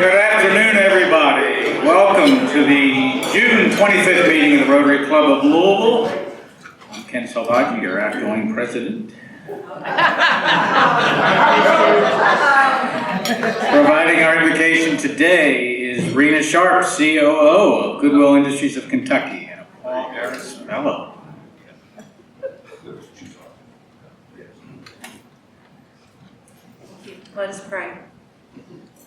Good afternoon, everybody. Welcome to the June 25th meeting of the Rotary Club of Louisville. I'm Ken Salvaggi, your outgoing president. Providing our invocation today is Rena Sharp, COO of Goodwill Industries of Kentucky, and a Paul Harris Fellow. Let us pray.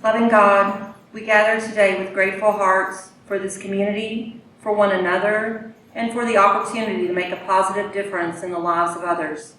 Loving God, we gather today with grateful hearts for this community, for one another, and for the opportunity to make a positive difference in the lives of others.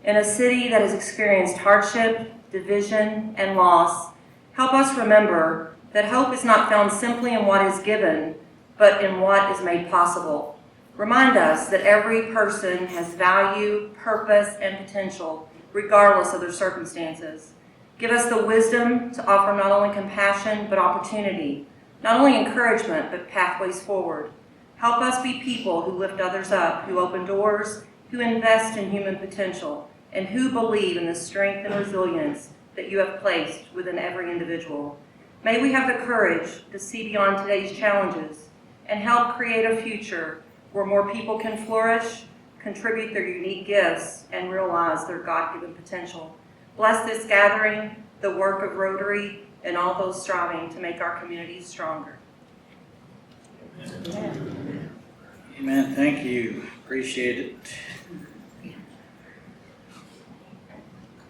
In a city that has experienced hardship, division, and loss, help us remember that hope is not found simply in what is given, but in what is made possible. Remind us that every person has value, purpose, and potential, regardless of their circumstances. Give us the wisdom to offer not only compassion, but opportunity, not only encouragement, but pathways forward. Help us be people who lift others up, who open doors, who invest in human potential, and who believe in the strength and resilience that you have placed within every individual. May we have the courage to see beyond today's challenges and help create a future where more people can flourish, contribute their unique gifts, and realize their God-given potential. Bless this gathering, the work of Rotary, and all those striving to make our communities stronger. Amen. Amen. Thank you. Appreciate it.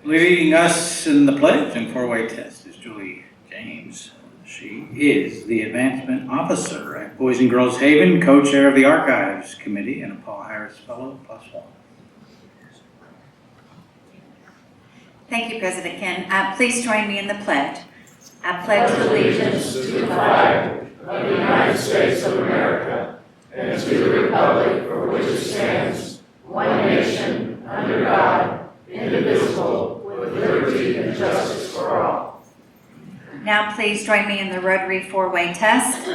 Leading us in the pledge and four-way test is Julie James. She is the Advancement Officer at Boys and Girls Haven, co-chair of the Archives Committee, and a Paul Harris Fellow +1. Thank you, President Ken. Please join me in the pledge. I pledge allegiance to the flag of the United States of America and to the republic for which it stands, one nation, under God, indivisible, with liberty and justice for all. Now please join me in the Rotary four-way test.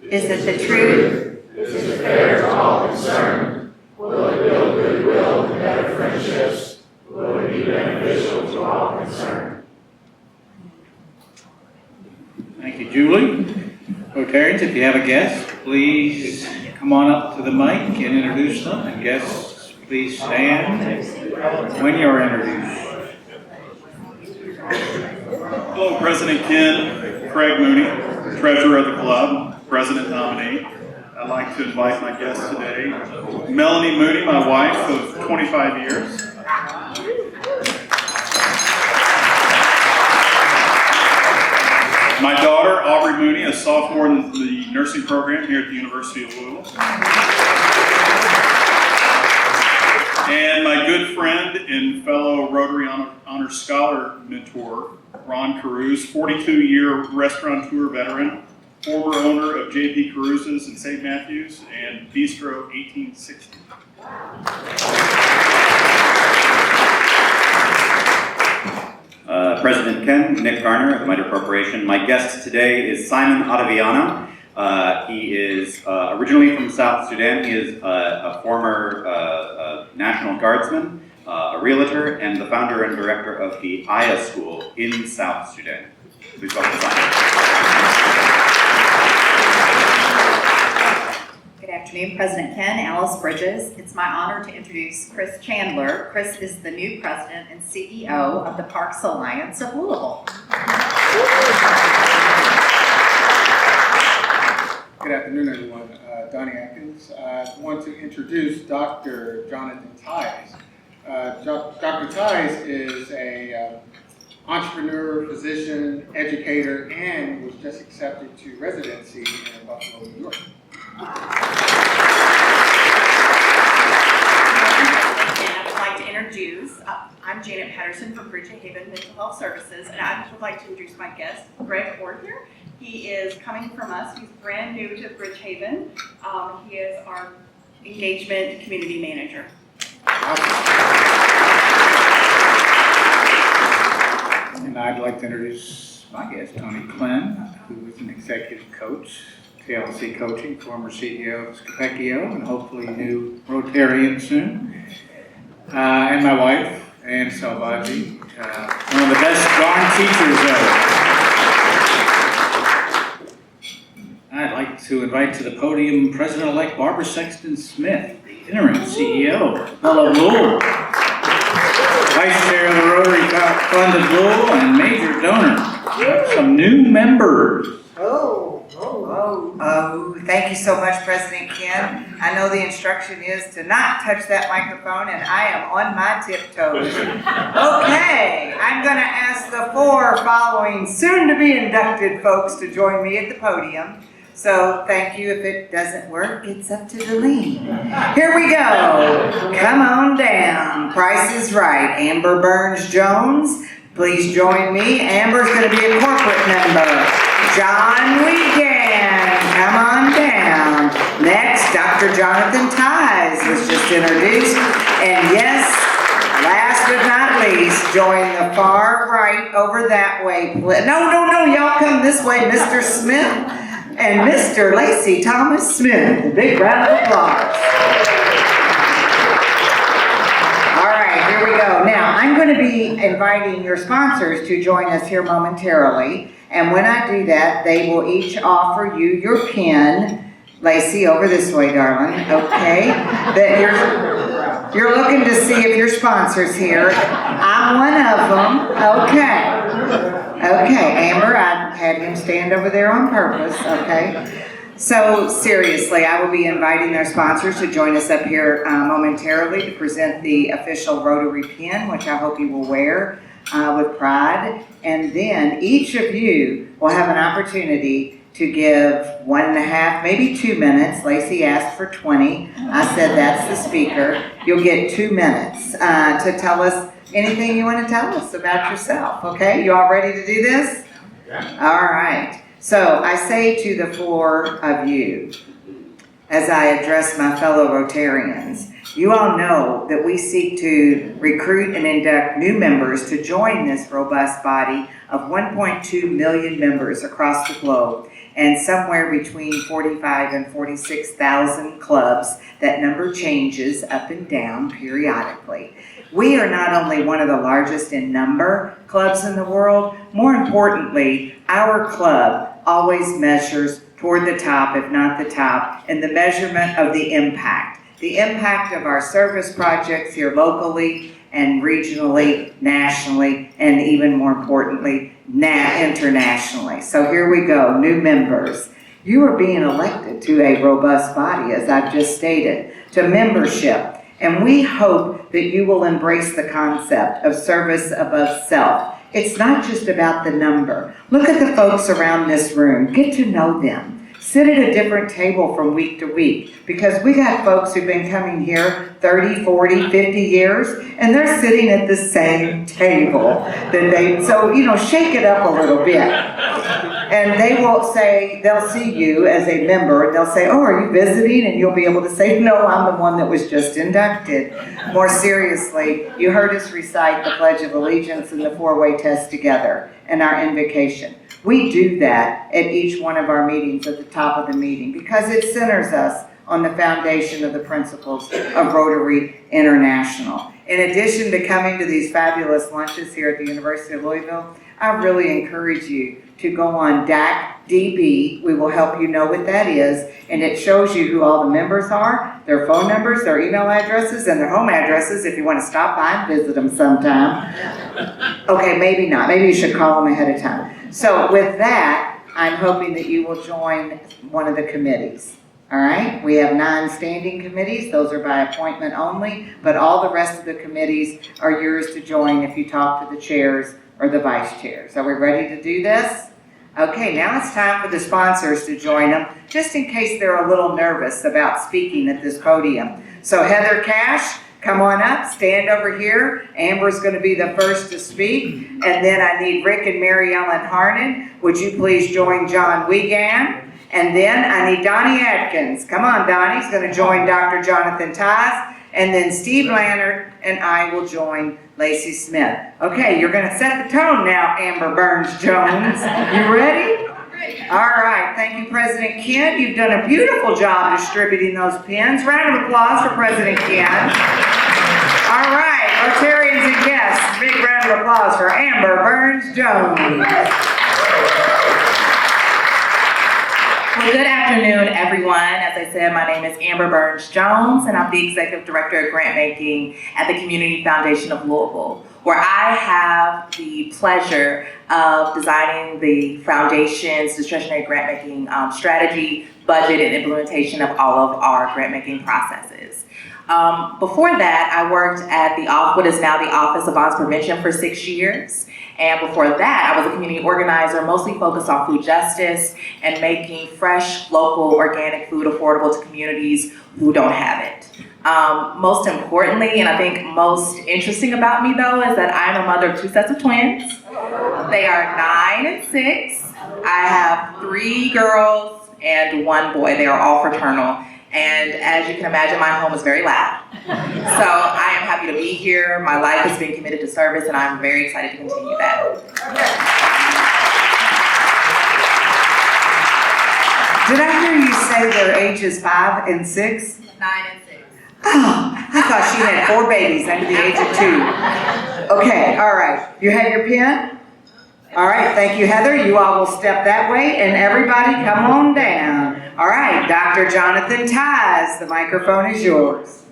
Is it the truth? Is it fair to all concerned? Will it build goodwill and better friendships? Will it be beneficial to all concerned? Thank you, Julie. Rotarians, if you have a guest, please come on up to the mic and introduce them. And guests, please stand when you're introduced. Hello, President Ken, Craig Mooney, Treasurer of the Club, President nominee. I'd like to invite my guest today, Melanie Mooney, my wife of 25 years. My daughter, Aubrey Mooney, a sophomore in the nursing program here at the University of Louisville. And my good friend and fellow Rotary Honor Scholar mentor, Ron Caruso, 42-year restaurateur veteran, former owner of J.P. Caruso's in St. Matthews and Bistro 1860. President Ken, Nick Garner of the Miter Corporation. My guest today is Simon Ottaviano. He is originally from South Sudan. He is a former National Guardsman, a realtor, and the founder and director of the Aya School in South Sudan. Please welcome Simon. Good afternoon, President Ken, Alice Bridges. It's my honor to introduce Chris Chandler. Chris is the new president and CEO of the Parks Alliance of Louisville. Good afternoon, everyone. Donnie Atkins. I want to introduce Dr. Jonathan Tice. Dr. Tice is a entrepreneur, physician, educator, and was just accepted to residency in Buffalo, New York. And I would like to introduce, I'm Janet Patterson from Bridgehaven Mental Health Services, and I would like to introduce my guest, Greg Orther. He is coming from us. He's brand new to Bridgehaven. He is our engagement community manager. And I'd like to introduce my guest, Tony Clem, who is an executive coach, TLC Coaching, former CEO of Scapecchio, and hopefully new Rotarian soon. And my wife, Ann Salvaggi, one of the best darn teachers ever. to invite to the podium President-elect Barbara Sexton Smith, the interim CEO, Bella Bull, Vice Chair of the Rotary Fund of Bull, and major donor. Some new members. Thank you so much, President Ken. I know the instruction is to not touch that microphone, and I am on my tiptoes. Okay, I'm gonna ask the 4 following soon-to-be inducted folks to join me at the podium. So thank you. If it doesn't work, it's up to Delene. Here we go. Come on down. Price is Right. Amber Burns-Jones, please join me. Amber's gonna be a corporate member. John Wiegand, come on down. Next, Dr. Jonathan Ties was just introduced. And yes, last but not least, join the far right over that way. No, y'all come this way, Mr. Smith and Mr. Lacey Thomas Smith. A big round of applause. All right, here we go. Now, I'm going to be inviting your sponsors to join us here momentarily. And when I do that, they will each offer you your pin. Lacey, over this way, darling, okay? That you're looking to see if your sponsor's here. I'm one of them, okay. Okay, Amber, I had him stand over there on purpose, okay? So seriously, I will be inviting their sponsors to join us up here momentarily to present the official Rotary pin, which I hope you will wear with pride. And then each of you will have an opportunity to give 1.5, maybe 2 minutes. Lacey asked for 20. I said that's the speaker. You'll get 2 minutes to tell us anything you want to tell us about yourself, okay? You all ready to do this? Yeah. All right. So I say to the 4 of you, as I address my fellow Rotarians, you all know that we seek to recruit and induct new members to join this robust body of 1.2 million members across the globe, and somewhere between 45 and 46,000 clubs. That number changes up and down periodically. We are not only one of the largest in number clubs in the world, more importantly, our club always measures toward the top, if not the top, in the measurement of the impact. The impact of our service projects here locally and regionally, nationally, and even more importantly, internationally. So here we go, new members. You are being elected to a robust body, as I've just stated, to membership. And we hope that you will embrace the concept of service above self. It's not just about the number. Look at the folks around this room. Get to know them. Sit at a different table from week to week, because we got folks who've been coming here 30, 40, 50 years, and they're sitting at the same table. So, shake it up a little bit. And they will say, they'll see you as a member, and they'll say, oh, are you visiting? And you'll be able to say, no, I'm the one that was just inducted. More seriously, you heard us recite the Pledge of Allegiance and the 4-way test together, and our invocation. We do that at each one of our meetings at the top of the meeting because it centers us on the foundation of the principles of Rotary International. In addition to coming to these fabulous lunches here at the University of Louisville, I really encourage you to go on DACDB. We will help you know what that is, and it shows you who all the members are, their phone numbers, their email addresses, and their home addresses if you want to stop by and visit them sometime. Okay, maybe not. Maybe you should call them ahead of time. So with that, I'm hoping that you will join one of the committees. All right, we have 9 standing committees. Those are by appointment only, but all the rest of the committees are yours to join if you talk to the chairs or the vice chairs. Are we ready to do this? Okay, now it's time for the sponsors to join them, just in case they're a little nervous about speaking at this podium. So Heather Cash, come on up, stand over here. Amber's going to be the first to speak. And then I need Rick and Mary Ellen Harnan. Would you please join John Wiegand? And then I need Donnie Atkins. Come on, Donnie's going to join Dr. Jonathan Ties. And then Steve Lannert and I will join Lacey Smith. Okay, you're going to set the tone now, Amber Burns-Jones. You ready? All right, thank you, President Ken. You've done a beautiful job distributing those pins. Round of applause for President Ken. All right, Rotarians and guests, big round of applause for Amber Burns-Jones. Well, good afternoon, everyone. As I said, my name is Amber Burns-Jones, and I'm the Executive Director of Grant Making at the Community Foundation of Louisville, where I have the pleasure of designing the foundation's discretionary grant-making strategy, budget, and implementation of all of our grant-making processes. Before that, I worked at what is now the Office of Violence Prevention for 6 years. And before that, I was a community organizer, mostly focused on food justice and making fresh, local, organic food affordable to communities who don't have it. Most importantly, and I think most interesting about me though, is that I'm a mother of 2 sets of twins. They are 9 and 6. I have 3 girls and 1 boy. They are all fraternal. And as you can imagine, my home is very loud. So I am happy to be here. My life has been committed to service, and I'm very excited to continue that. Did I hear you say their ages 5 and 6? 9 and 6. Oh, I thought she had 4 babies under the age of 2. Okay, all right. You have your pen? All right, thank you, Heather. You all will step that way, and everybody come on down. All right, Dr. Jonathan Ties, the microphone is yours.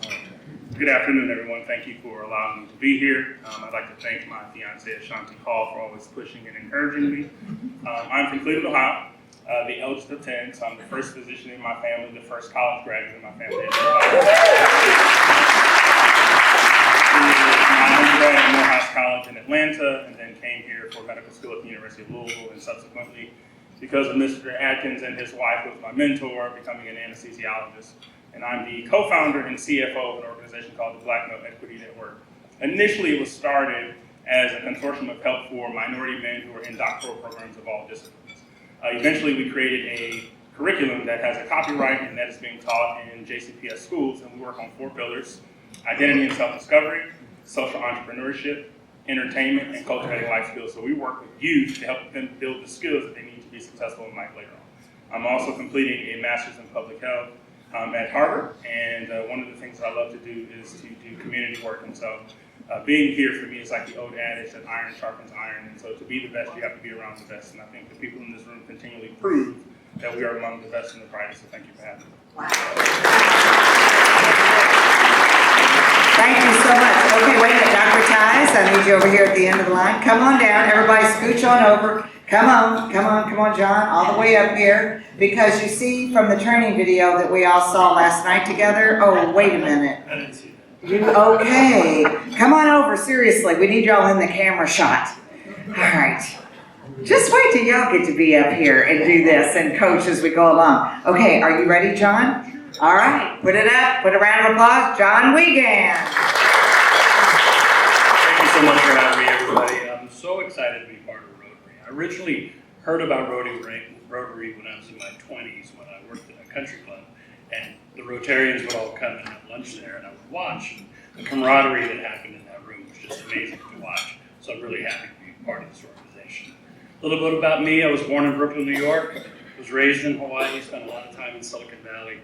Good afternoon, everyone. Thank you for allowing me to be here. I'd like to thank my fiancée, Ashanti Hall, for always pushing and encouraging me. I'm from Cleveland, Ohio, the eldest of 10, so I'm the first physician in my family, the first college graduate in my family. My undergrad at Morehouse College in Atlanta, and then came here for medical school at the University of Louisville, and subsequently, because of Mr. Atkins and his wife, was my mentor, becoming an anesthesiologist. And I'm the co-founder and CFO of an organization called the Black Male Equity Network. Initially, it was started as a consortium of help for minority men who are in doctoral programs of all disciplines. Eventually, we created a curriculum that has a copyright and that is being taught in JCPS schools, and we work on 4 pillars: identity and self-discovery, social entrepreneurship, entertainment, and cultivating life skills. So we work with youth to help them build the skills that they need to be successful in life later on. I'm also completing a master's in public health at Harvard, and one of the things that I love to do is to do community work. And so being here for me is like the old adage that iron sharpens iron, and so to be the best, you have to be around the best. And I think the people in this room continually prove that we are among the best and the brightest, so thank you for having me. Thank you so much. Okay, wait a minute, Dr. Ties, I need you over here at the end of the line. Come on down, everybody scooch on over. Come on, John, all the way up here. Because you see from the training video that we all saw last night together, oh, wait a minute. I didn't see that. Okay, come on over, seriously, we need y'all in the camera shot. All right, just wait till y'all get to be up here and do this and coach as we go along. Okay, are you ready, John? All right, put it up, put a round of applause, John Wiegand. Thank you so much for having me, everybody. I'm so excited to be part of Rotary. I originally heard about Rotary when I was in my 20s, when I worked at a country club, and the Rotarians would all come and have lunch there, and I would watch, and the camaraderie that happened in that room was just amazing to watch. So I'm really happy to be part of this organization. A little bit about me: I was born in Brooklyn, New York, was raised in Hawaii, spent a lot of time in Silicon Valley.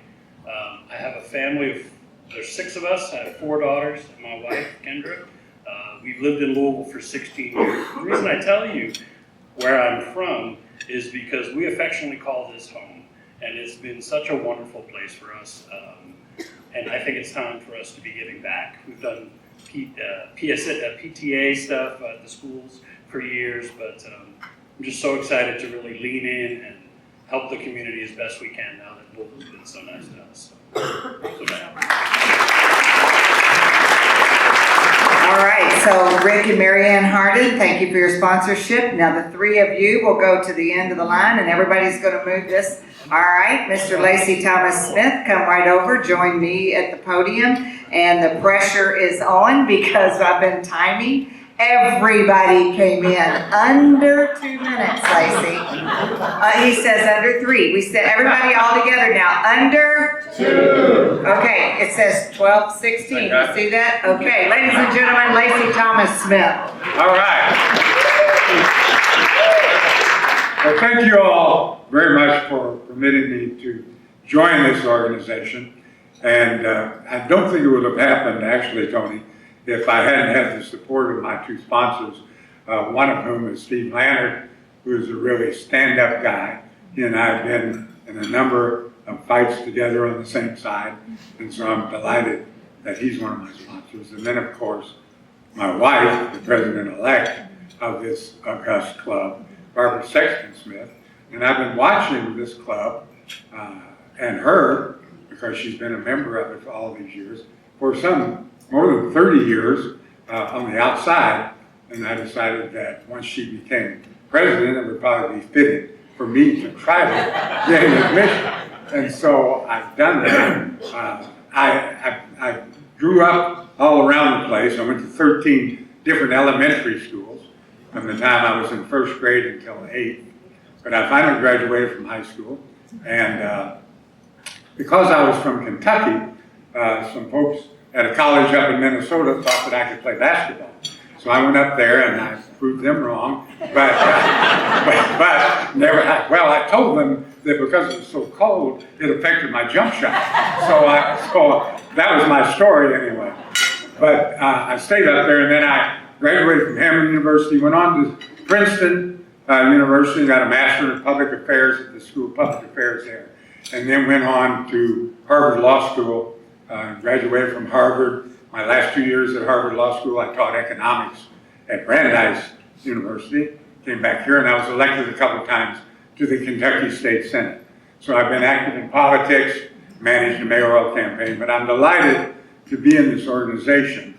I have a family of, there's 6 of us. I have 4 daughters and my wife, Kendra. We've lived in Louisville for 16 years. The reason I tell you where I'm from is because we affectionately call this home, and it's been such a wonderful place for us. And I think it's time for us to be giving back. We've done PTA stuff at the schools for years, but I'm just so excited to really lean in and help the community as best we can now that Louisville's been so nice to us. All right, so Rick and Marianne Hardin, thank you for your sponsorship. Now the 3 of you will go to the end of the line and everybody's going to move this. All right, Mr. Lacey Thomas Smith, come right over, join me at the podium. And the pressure is on because I've been timing. Everybody came in under 2 minutes, Lacey. He says under 3. We said everybody all together now, under 2. Okay, it says 12:16. You see that? Okay, ladies and gentlemen, Lacey Thomas Smith. All right. Well, thank you all very much for permitting me to join this organization. And I don't think it would have happened, actually, Tony, if I hadn't had the support of my 2 sponsors, one of whom is Steve Lannert, who is a really stand-up guy. He and I have been in a number of fights together on the same side. And so I'm delighted that he's one of my sponsors. And then, of course, my wife, the president-elect of this august club, Barbara Sexton Smith. And I've been watching this club and her, because she's been a member of it for all these years, for some more than 30 years on the outside. And I decided that once she became president, it would probably be fitting for me to try to gain admission. And so I've done that. I grew up all around the place. I went to 13 different elementary schools from the time I was in first grade until 8th. But I finally graduated from high school. And because I was from Kentucky, some folks at a college up in Minnesota thought that I could play basketball. So I went up there and I proved them wrong, but never. Well, I told them that because it was so cold, it affected my jump shot. So that was my story anyway. But I stayed up there, and then I graduated from Hamline University, went on to Princeton University, got a master in public affairs at the School of Public Affairs there, and then went on to Harvard Law School, graduated from Harvard. My last 2 years at Harvard Law School, I taught economics at Brandeis University. Came back here, and I was elected a couple of times to the Kentucky State Senate. So I've been active in politics, managed a mayoral campaign, but I'm delighted to be in this organization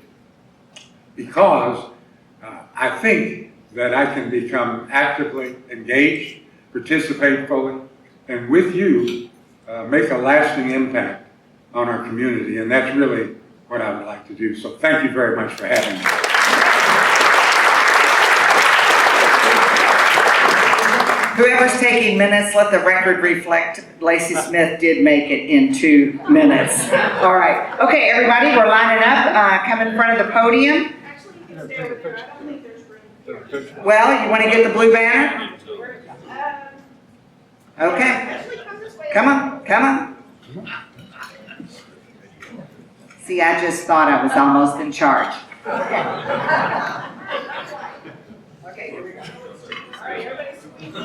because I think that I can become actively engaged, participate fully, and with you, make a lasting impact on our community, and that's really what I would like to do. So thank you very much for having me. Whoever's taking minutes, let the record reflect Lacey Smith did make it in 2 minutes. All right. Okay, everybody, we're lining up. Come in front of the podium. Actually, you can stay over there. I don't think there's room here. Well, you want to get the blue banner? Okay. Actually, come this way. Come on, come on. See, I just thought I was almost in charge. Okay, here we go. All right, everybody squeeze in.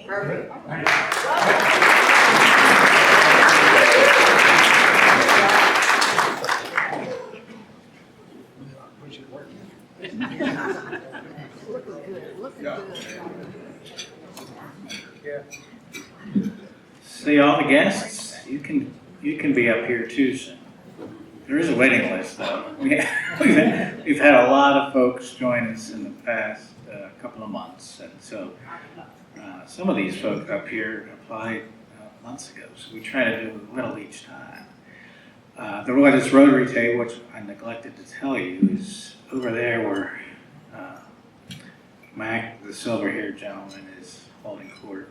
Perfect. See all the guests, you can be up here too soon. There is a waiting list though. We've had a lot of folks join us in the past couple of months, and so some of these folks up here applied months ago, so we try to do a little each time. This Rotary table, which I neglected to tell you, is over there where Mac, the silver-haired gentleman, is holding court.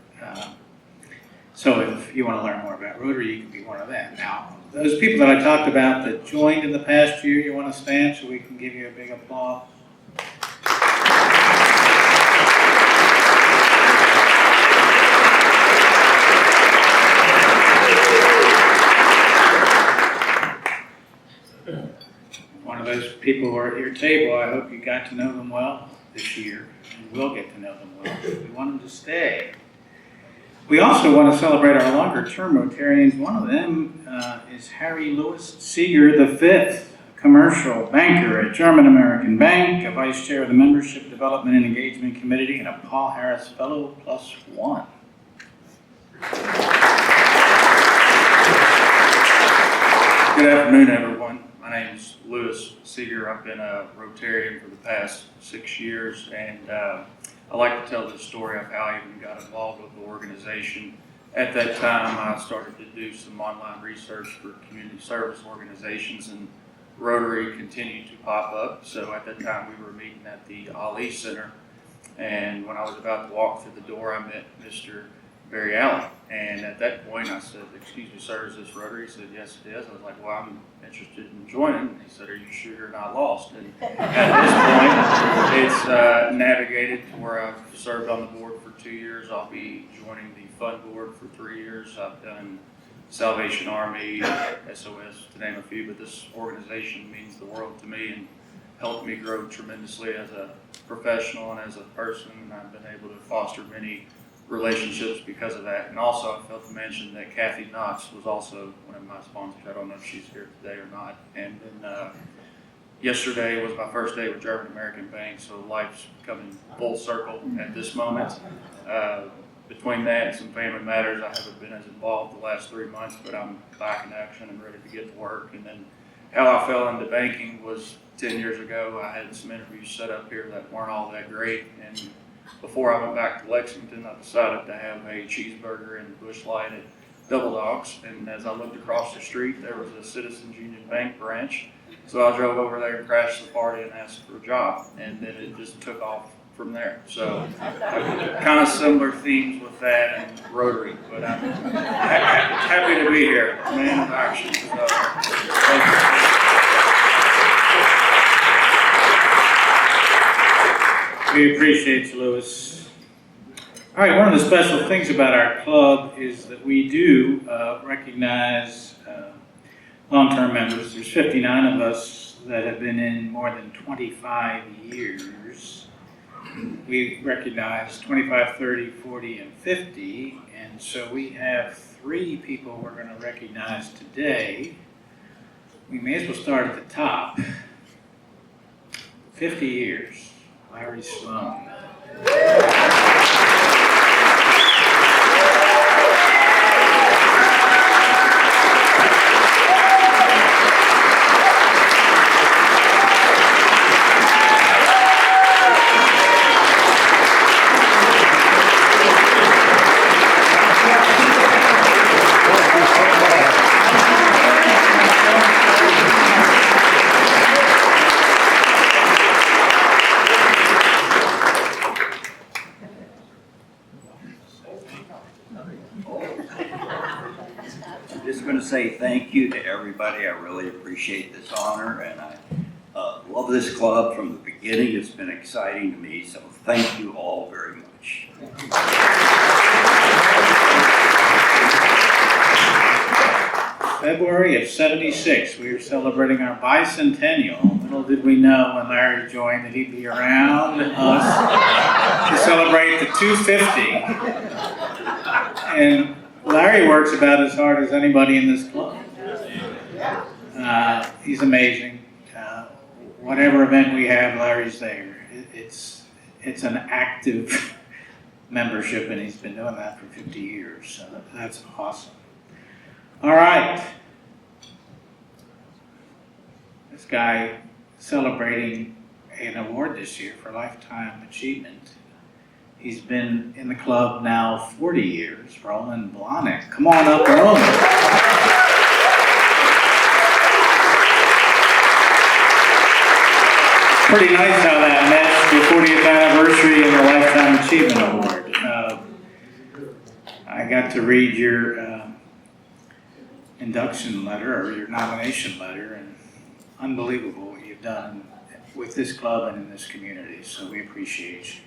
So if you want to learn more about Rotary, you can be one of them. Now, those people that I talked about that joined in the past year, you want to stand so we can give you a big applause? One of those people who are at your table, I hope you got to know them well this year, and will get to know them well. We want them to stay. We also want to celebrate our longer-term Rotarians. One of them is Harry Louis Seeger V, commercial banker at German American Bank, a vice chair of the Membership Development and Engagement Committee, and a Paul Harris Fellow +1. Good afternoon, everyone. My name is Louis Seeger. I've been a Rotarian for the past 6 years, and I like to tell the story of how I even got involved with the organization. At that time, I started to do some online research for community service organizations, and Rotary continued to pop up. So at that time, we were meeting at the Ali Center, and when I was about to walk through the door, I met Mr. Barry Allen. And at that point, I said, "Excuse me, sir, is this Rotary?" He said, "Yes, it is." I was like, "Well, I'm interested in joining." And he said, "Are you sure you're not lost?" And at this point, it's navigated to where I've served on the board for 2 years. I'll be joining the fund board for 3 years. I've done Salvation Army, SOS, to name a few, but this organization means the world to me. And helped me grow tremendously as a professional and as a person, and I've been able to foster many relationships because of that. And also, I failed to mention that Kathy Knox was also one of my sponsors. I don't know if she's here today or not. And then yesterday was my first day with German American Bank, so life's coming full circle at this moment. Between that and some family matters, I haven't been as involved the last 3 months, but I'm back in action and ready to get to work. And then how I fell into banking was 10 years ago. I had some interviews set up here that weren't all that great, and before I went back to Lexington, I decided to have a cheeseburger and Busch Light at Double Dogs. And as I looked across the street, there was a Citizens Union Bank branch. So I drove over there and crashed the party and asked for a job. And then it just took off from there. So kind of similar themes with that and Rotary. But I'm happy to be here. Man of action. So, thank you. We appreciate you, Lewis. All right, one of the special things about our club is that we do recognize long-term members. There's 59 of us that have been in more than 25 years. We recognize 25, 30, 40, and 50, and so we have 3 people we're going to recognize today. We may as well start at the top. 50 years. Larry Sloan. I'm just going to say thank you to everybody. I really appreciate this honor, and I love this club from the beginning. It's been exciting to me, so thank you all very much. February of '76, we were celebrating our bicentennial. Little did we know when Larry joined that he'd be around us to celebrate the 250. And Larry works about as hard as anybody in this club. He's amazing. Whatever event we have, Larry's there. It's an active membership, and he's been doing that for 50 years. So that's awesome. All right. This guy celebrating an award this year for Lifetime Achievement. He's been in the club now 40 years. Roland Blahnik. Come on up, Roland. Pretty nice how that matched the 40th anniversary and the Lifetime Achievement Award. I got to read your induction letter or your nomination letter, and unbelievable what you've done with this club and in this community, so we appreciate you.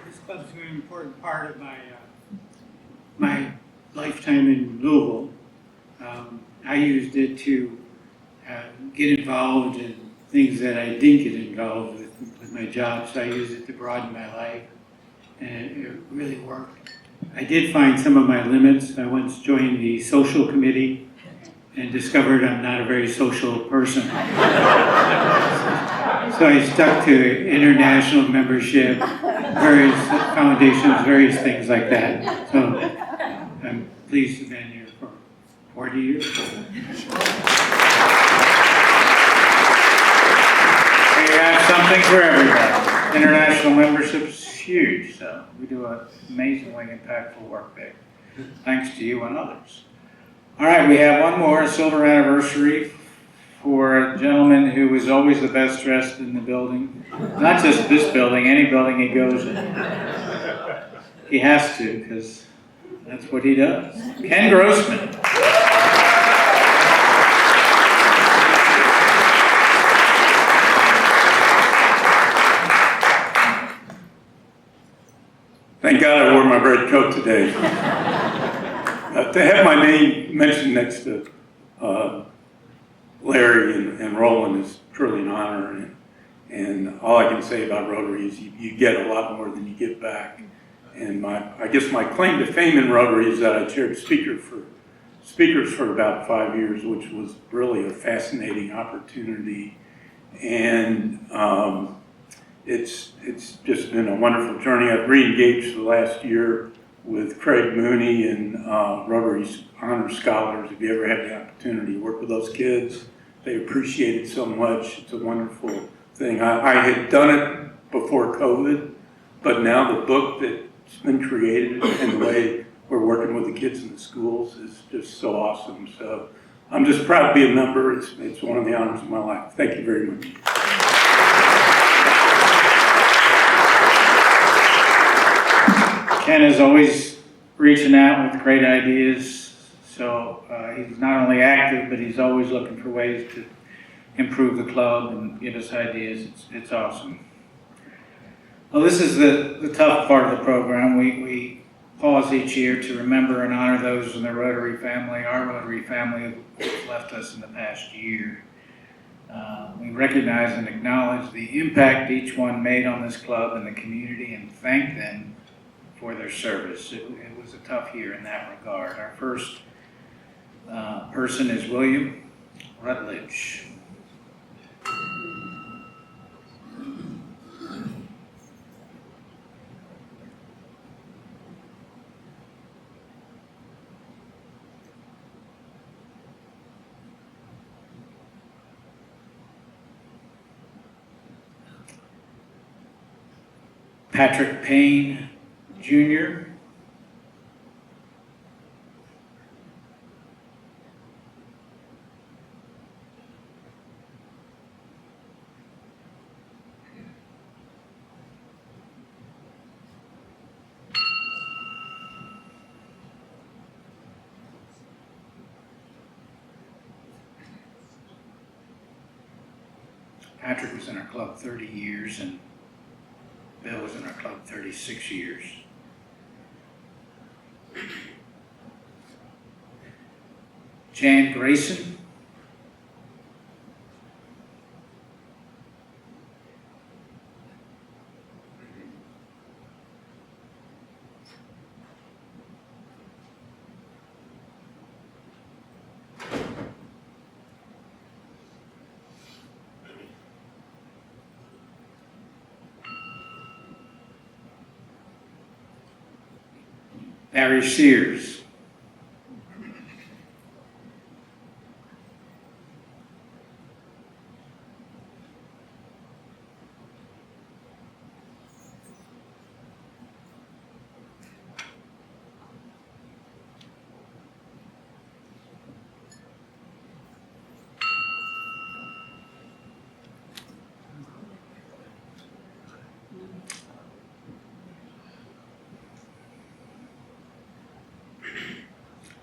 This club's an important part of my lifetime in Louisville. I used it to get involved in things that I didn't get involved with my job, so I used it to broaden my life, and it really worked. I did find some of my limits. I once joined the social committee and discovered I'm not a very social person. So I stuck to international membership, various foundations, various things like that. So I'm pleased to have been here for 40 years. We have something for everybody. International membership is huge, so we do an amazingly impactful work there. Thanks to you and others. All right, we have one more, a silver anniversary for a gentleman who is always the best dressed in the building. Not just this building, any building he goes in. He has to, because that's what he does. Ken Grossman. Thank God I wore my red coat today. To have my name being mentioned next to Larry and Roland is truly an honor, and all I can say about Rotary is you get a lot more than you give back. And I guess my claim to fame in Rotary is that I chaired speakers for about 5 years, which was really a fascinating opportunity. And it's just been a wonderful journey. I've re-engaged the last year with Craig Mooney and Rotary's Honor Scholars. If you ever have the opportunity to work with those kids, they appreciate it so much. It's a wonderful thing. I had done it before COVID, but now the book that's been created and the way we're working with the kids in the schools is just so awesome. So I'm just proud to be a member. It's one of the honors of my life. Thank you very much. Ken is always reaching out with great ideas. So he's not only active, but he's always looking for ways to improve the club and give us ideas. It's awesome. Well, this is the tough part of the program. We pause each year to remember and honor those in the Rotary family, our Rotary family who've left us in the past year. We recognize and acknowledge the impact each one made on this club and the community and thank them for their service. It was a tough year in that regard. Our first person is William Rutledge. Patrick Payne, Jr. Patrick was in our club 30 years and Bill was in our club 36 years. Jan Grayson. Barry Sears.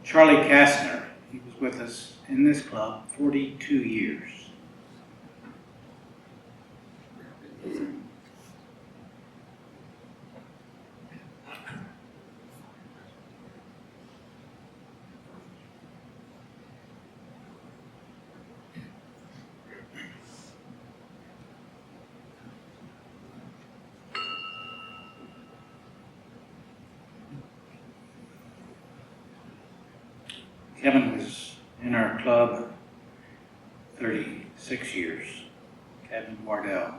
Charlie Kastner, he was with us in this club 42 years. Kevin was in our club 36 years. Kevin Wardell.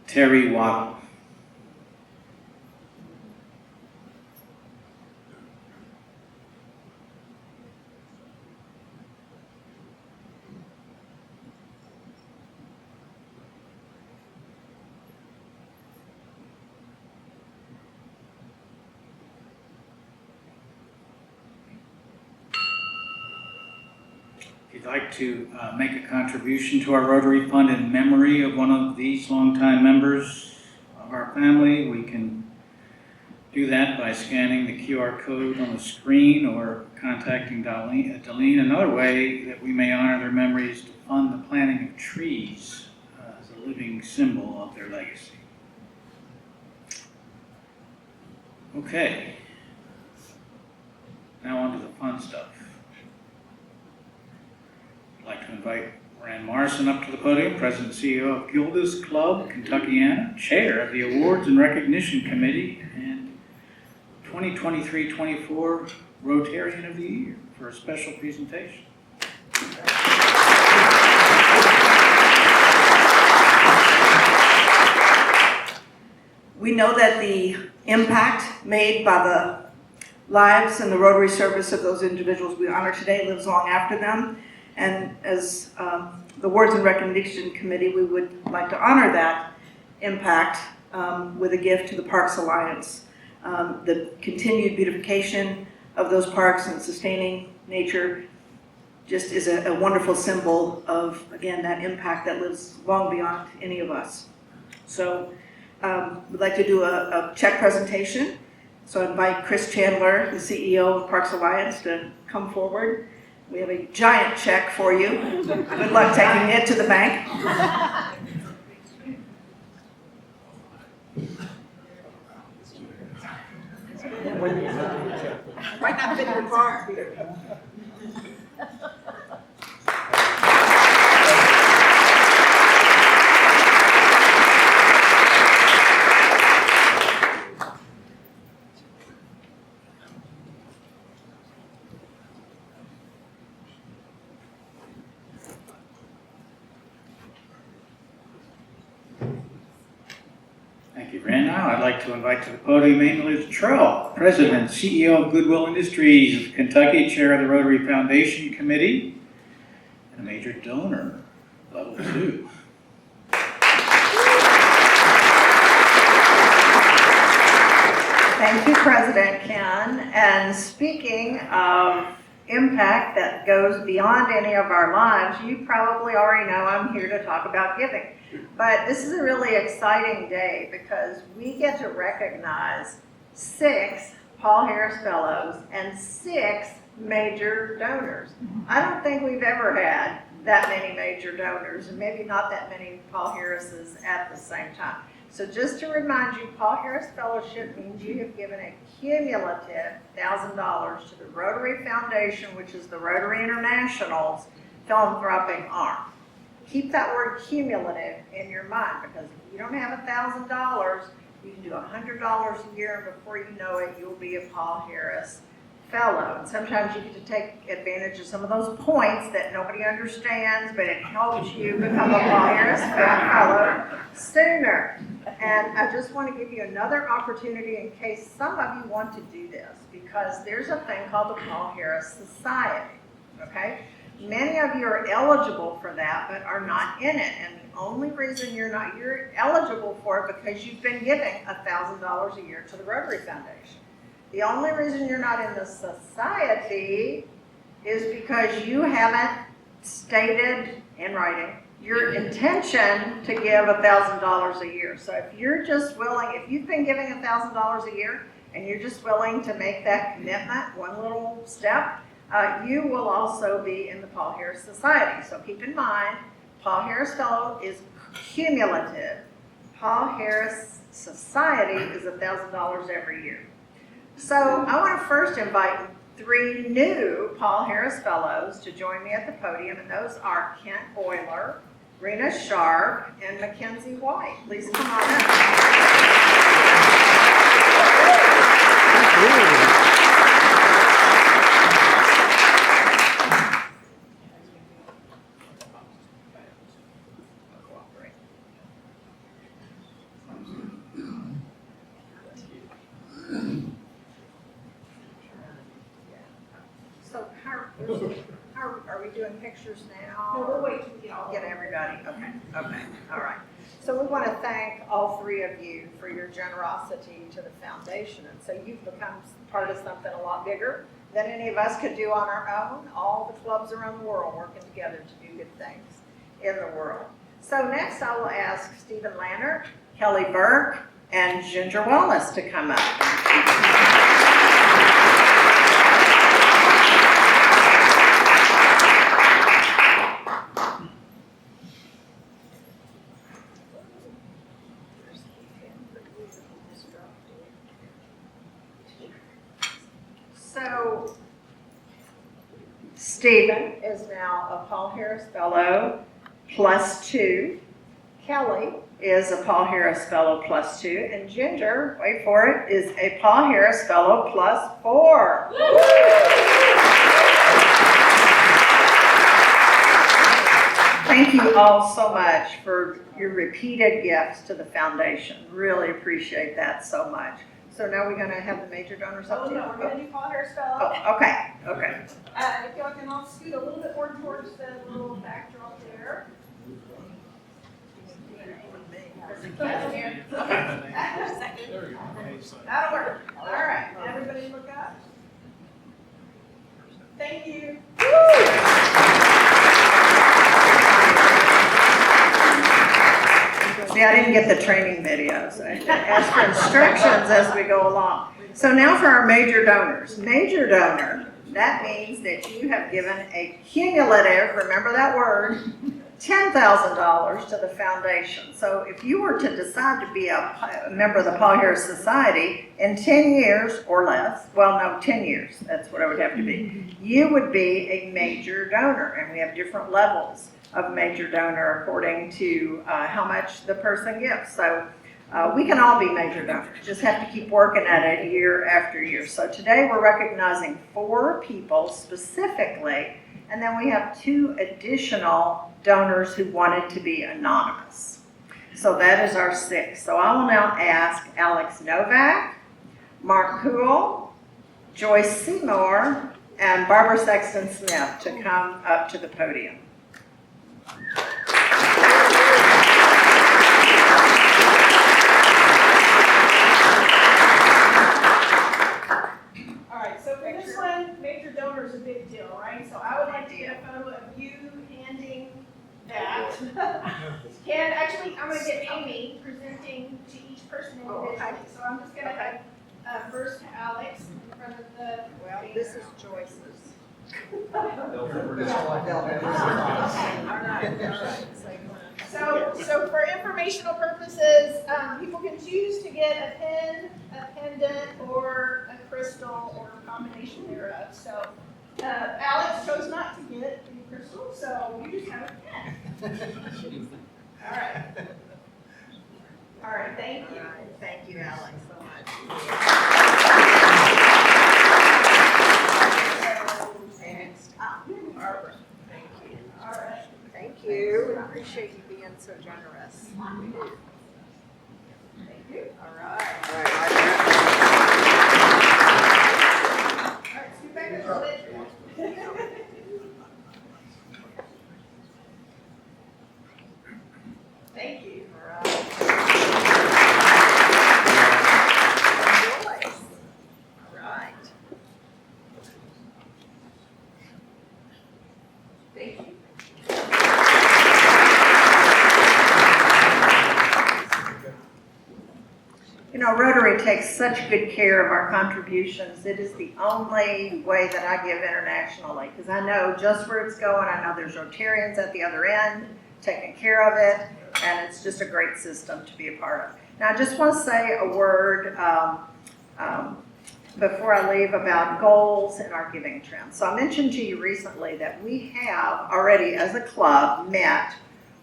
Terry Waddle. you'd like to make a contribution to our Rotary Fund in memory of one of these longtime members of our family, we can do that by scanning the QR code on the screen or contacting Darlene. Another way that we may honor their memory is to fund the planting of trees as a living symbol of their legacy. Okay, now on to the fun stuff. I'd like to invite Rand Morrison up to the podium, President and CEO of Gilda's Club, Kentuckiana, Chair of the Awards and Recognition Committee, and 2023-24 Rotarian of the Year, for a special presentation. We know that the impact made by the lives and the Rotary service of those individuals we honor today lives long after them. And as the Awards and Recognition Committee, we would like to honor that impact with a gift to the Parks Alliance. The continued beautification of those parks and sustaining nature just is a wonderful symbol of, again, that impact that lives long beyond any of us. So we'd like to do a check presentation. So I invite Chris Chandler, the CEO of Parks Alliance, to come forward. We have a giant check for you. Good luck taking it to the bank. Might not fit in your car. Thank you, Rand. Now I'd like to invite to the podium Amy Luttrell, President and CEO of Goodwill Industries of Kentucky, Chair of the Rotary Foundation Committee, and a major donor, level 2. Thank you, President Ken. And speaking of impact that goes beyond any of our lives, you probably already know I'm here to talk about giving. But this is a really exciting day because we get to recognize 6 Paul Harris Fellows and 6 major donors. I don't think we've ever had that many major donors, and maybe not that many Paul Harrises at the same time. So just to remind you, Paul Harris Fellowship means you have given a cumulative $1,000 to the Rotary Foundation, which is the Rotary International's philanthropic arm. Keep that word cumulative in your mind, because if you don't have $1,000, you can do $100 a year, and before you know it, you'll be a Paul Harris Fellow. And sometimes you get to take advantage of some of those points that nobody understands, but it helps you become a Paul Harris Fellow sooner. And I just want to give you another opportunity in case some of you want to do this, because there's a thing called the Paul Harris Society, okay? Many of you are eligible for that, but are not in it. And the only reason you're eligible for it because you've been giving $1,000 a year to the Rotary Foundation. The only reason you're not in the society is because you haven't stated in writing your intention to give $1,000 a year. So if you're just willing, if you've been giving $1,000 a year and you're just willing to make that commitment, one little step, you will also be in the Paul Harris Society. So keep in mind, Paul Harris Fellow is cumulative. Paul Harris Society is $1,000 every year. So I want to first invite 3 new Paul Harris Fellows to join me at the podium, and those are Kent Boyler, Rena Sharp, and Mackenzie White. Please come on up. Are we doing pictures now? No, we'll wait till we get everybody. Okay, all right. So we want to thank all 3 of you for your generosity to the foundation. And so you've become part of something a lot bigger than any of us could do on our own. All the clubs around the world working together to do good things in the world. So next I will ask Stephen Lannert, Kelly Burke, and Ginger Wallace to come up. So Stephen is now a Paul Harris Fellow +2. Kelly is a Paul Harris Fellow +2. And Ginger, wait for it, is a Paul Harris Fellow +4. Thank you all so much for your repeated gifts to the foundation. Really appreciate that so much. So now we're going to have the major donors up to you. We're going to do Paul Harris Fellow. Oh, okay, okay. If y'all can all scoot a little bit more towards the little backdrop there. That'll work. All right, everybody look up. Thank you. See, I didn't get the training videos. I asked for instructions as we go along. So now for our major donors. Major donor, that means that you have given a cumulative, remember that word, $10,000 to the foundation. So if you were to decide to be a member of the Paul Harris Society in 10 years or less, well, no, 10 years, that's what it would have to be, you would be a major donor. And we have different levels of major donor according to how much the person gives. So we can all be major donors, just have to keep working at it year after year. So today we're recognizing 4 people specifically, and then we have 2 additional donors who wanted to be anonymous. So that is our 6. So I will now ask Alex Novak, Mark Poole, Joyce Seymour, and Barbara Sexton Smith to come up to the podium. All right, so for this one, major donor is a big deal, right? So I would like to get a photo of you handing that. Ken, actually, I'm gonna get Amy presenting to each person individually. So I'm just gonna have first Alex in front of the. Well, this is Joyce's. So for informational purposes, people can choose to get a pen, a pendant, or a crystal, or a combination thereof. So Alex chose not to get the crystal, so you just have a pen. All right. All right, thank you. Thank you, Alex, so much. And Barbara, thank you. All right. Thank you. I appreciate you being so generous. Thank you. All right. All right, scoot back a little bit. Thank you. All right. Thank you. You know, Rotary takes such good care of our contributions. It is the only way that I give internationally, because I know just where it's going. I know there's Rotarians at the other end taking care of it, and it's just a great system to be a part of. Now, I just want to say a word before I leave about goals in our giving trend. So I mentioned to you recently that we have already, as a club, met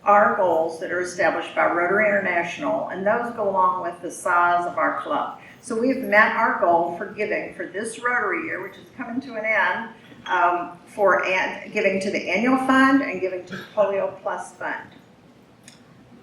our goals that are established by Rotary International, and those go along with the size of our club. So we've met our goal for giving for this Rotary year, which is coming to an end, for giving to the annual fund and giving to the Polio Plus Fund.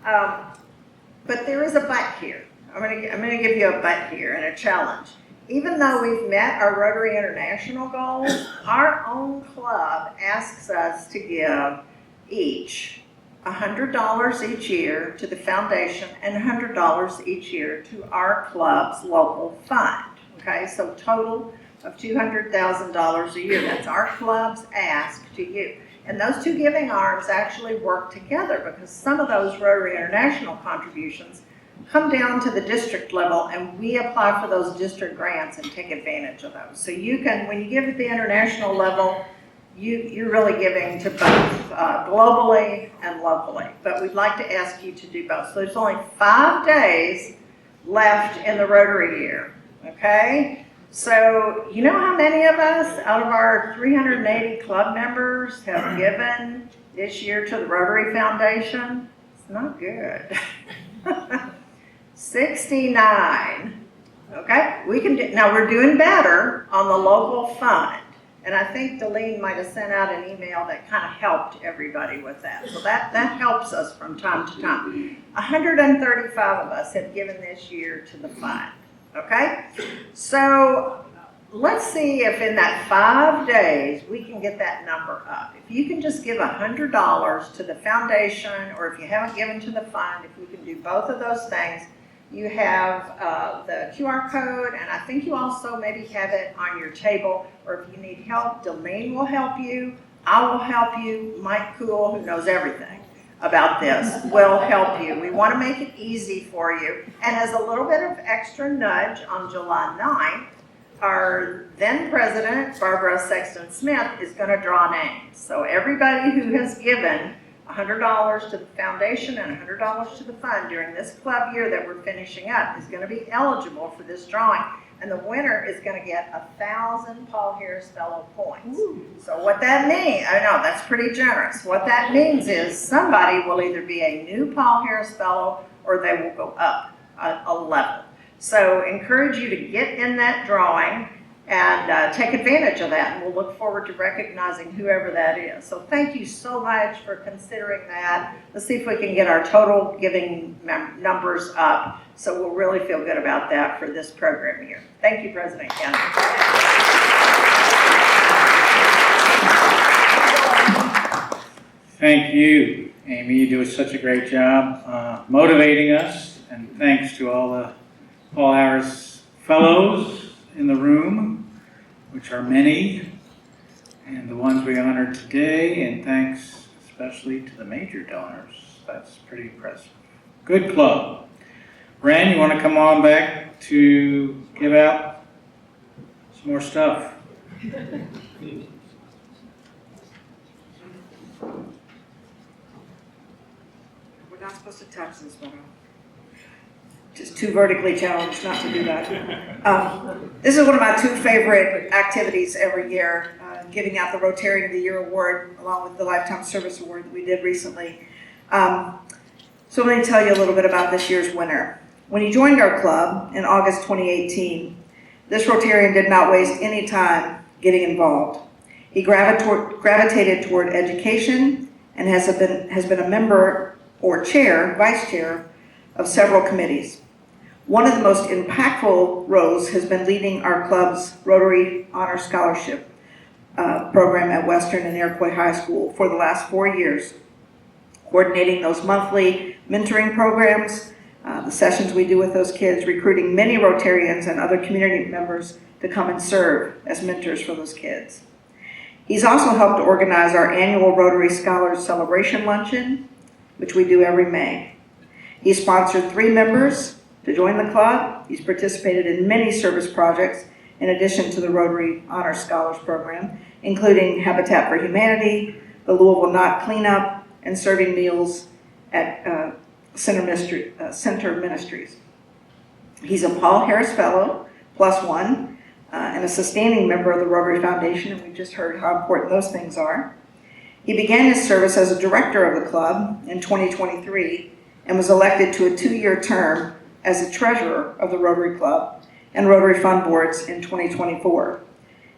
But there is a but here. I'm gonna give you a but here and a challenge. Even though we've met our Rotary International goals, our own club asks us to give each $100 each year to the foundation and $100 each year to our club's local fund. Okay, so total of $200,000 a year. That's our club's ask to you. And those two giving arms actually work together because some of those Rotary International contributions come down to the district level and we apply for those district grants and take advantage of those. So you can, when you give at the international level, you're really giving to both globally and locally. But we'd like to ask you to do both. So there's only 5 days left in the Rotary year, okay? So you know how many of us out of our 380 club members have given this year to the Rotary Foundation? It's not good. 69, okay? We can do, now we're doing better on the local fund. And I think Delene might have sent out an email that kind of helped everybody with that. So that helps us from time to time. 135 of us have given this year to the fund, okay? So let's see if in that 5 days we can get that number up. If you can just give $100 to the foundation, or if you haven't given to the fund, if we can do both of those things, you have the QR code, and I think you also maybe have it on your table, or if you need help, Delene will help you, I will help you, Mike Cool, who knows everything about this, will help you. We want to make it easy for you. And as a little bit of extra nudge, on July 9th, our then president, Barbara Sexton Smith, is going to draw names. So everybody who has given $100 to the foundation and $100 to the fund during this club year that we're finishing up is going to be eligible for this drawing. And the winner is going to get 1,000 Paul Harris Fellow points. So what that means, I know that's pretty generous. What that means is somebody will either be a new Paul Harris Fellow or they will go up a level. So encourage you to get in that drawing and take advantage of that. And we'll look forward to recognizing whoever that is. So thank you so much for considering that. Let's see if we can get our total giving numbers up. So we'll really feel good about that for this program year. Thank you, President Kennedy. Thank you, Amy. You do such a great job motivating us. And thanks to all the Paul Harris Fellows in the room, which are many, and the ones we honored today, and thanks especially to the major donors. That's pretty impressive. Good club. Ran, you want to come on back to give out some more stuff? We're not supposed to touch this one. Just too vertically challenged not to do that. This is one of my 2 favorite activities every year, giving out the Rotarian of the Year award along with the Lifetime Service Award that we did recently. So let me tell you a little bit about this year's winner. When he joined our club in August 2018, this Rotarian did not waste any time getting involved. He gravitated toward education and has been a member or vice chair of several committees. One of the most impactful roles has been leading our club's Rotary Honor Scholarship program at Western and Iroquois High School for the last 4 years, coordinating those monthly mentoring programs, the sessions we do with those kids, recruiting many Rotarians and other community members to come and serve as mentors for those kids. He's also helped organize our annual Rotary Scholars Celebration Luncheon, which we do every May. He's sponsored 3 members to join the club. He's participated in many service projects in addition to the Rotary Honor Scholars Program, including Habitat for Humanity, the Louisville Knot Cleanup, and serving meals at Center Ministries. He's a Paul Harris Fellow, +1, and a sustaining member of the Rotary Foundation, and we just heard how important those things are. He began his service as a director of the club in 2023 and was elected to a 2-year term as the treasurer of the Rotary Club and Rotary Fund Boards in 2024.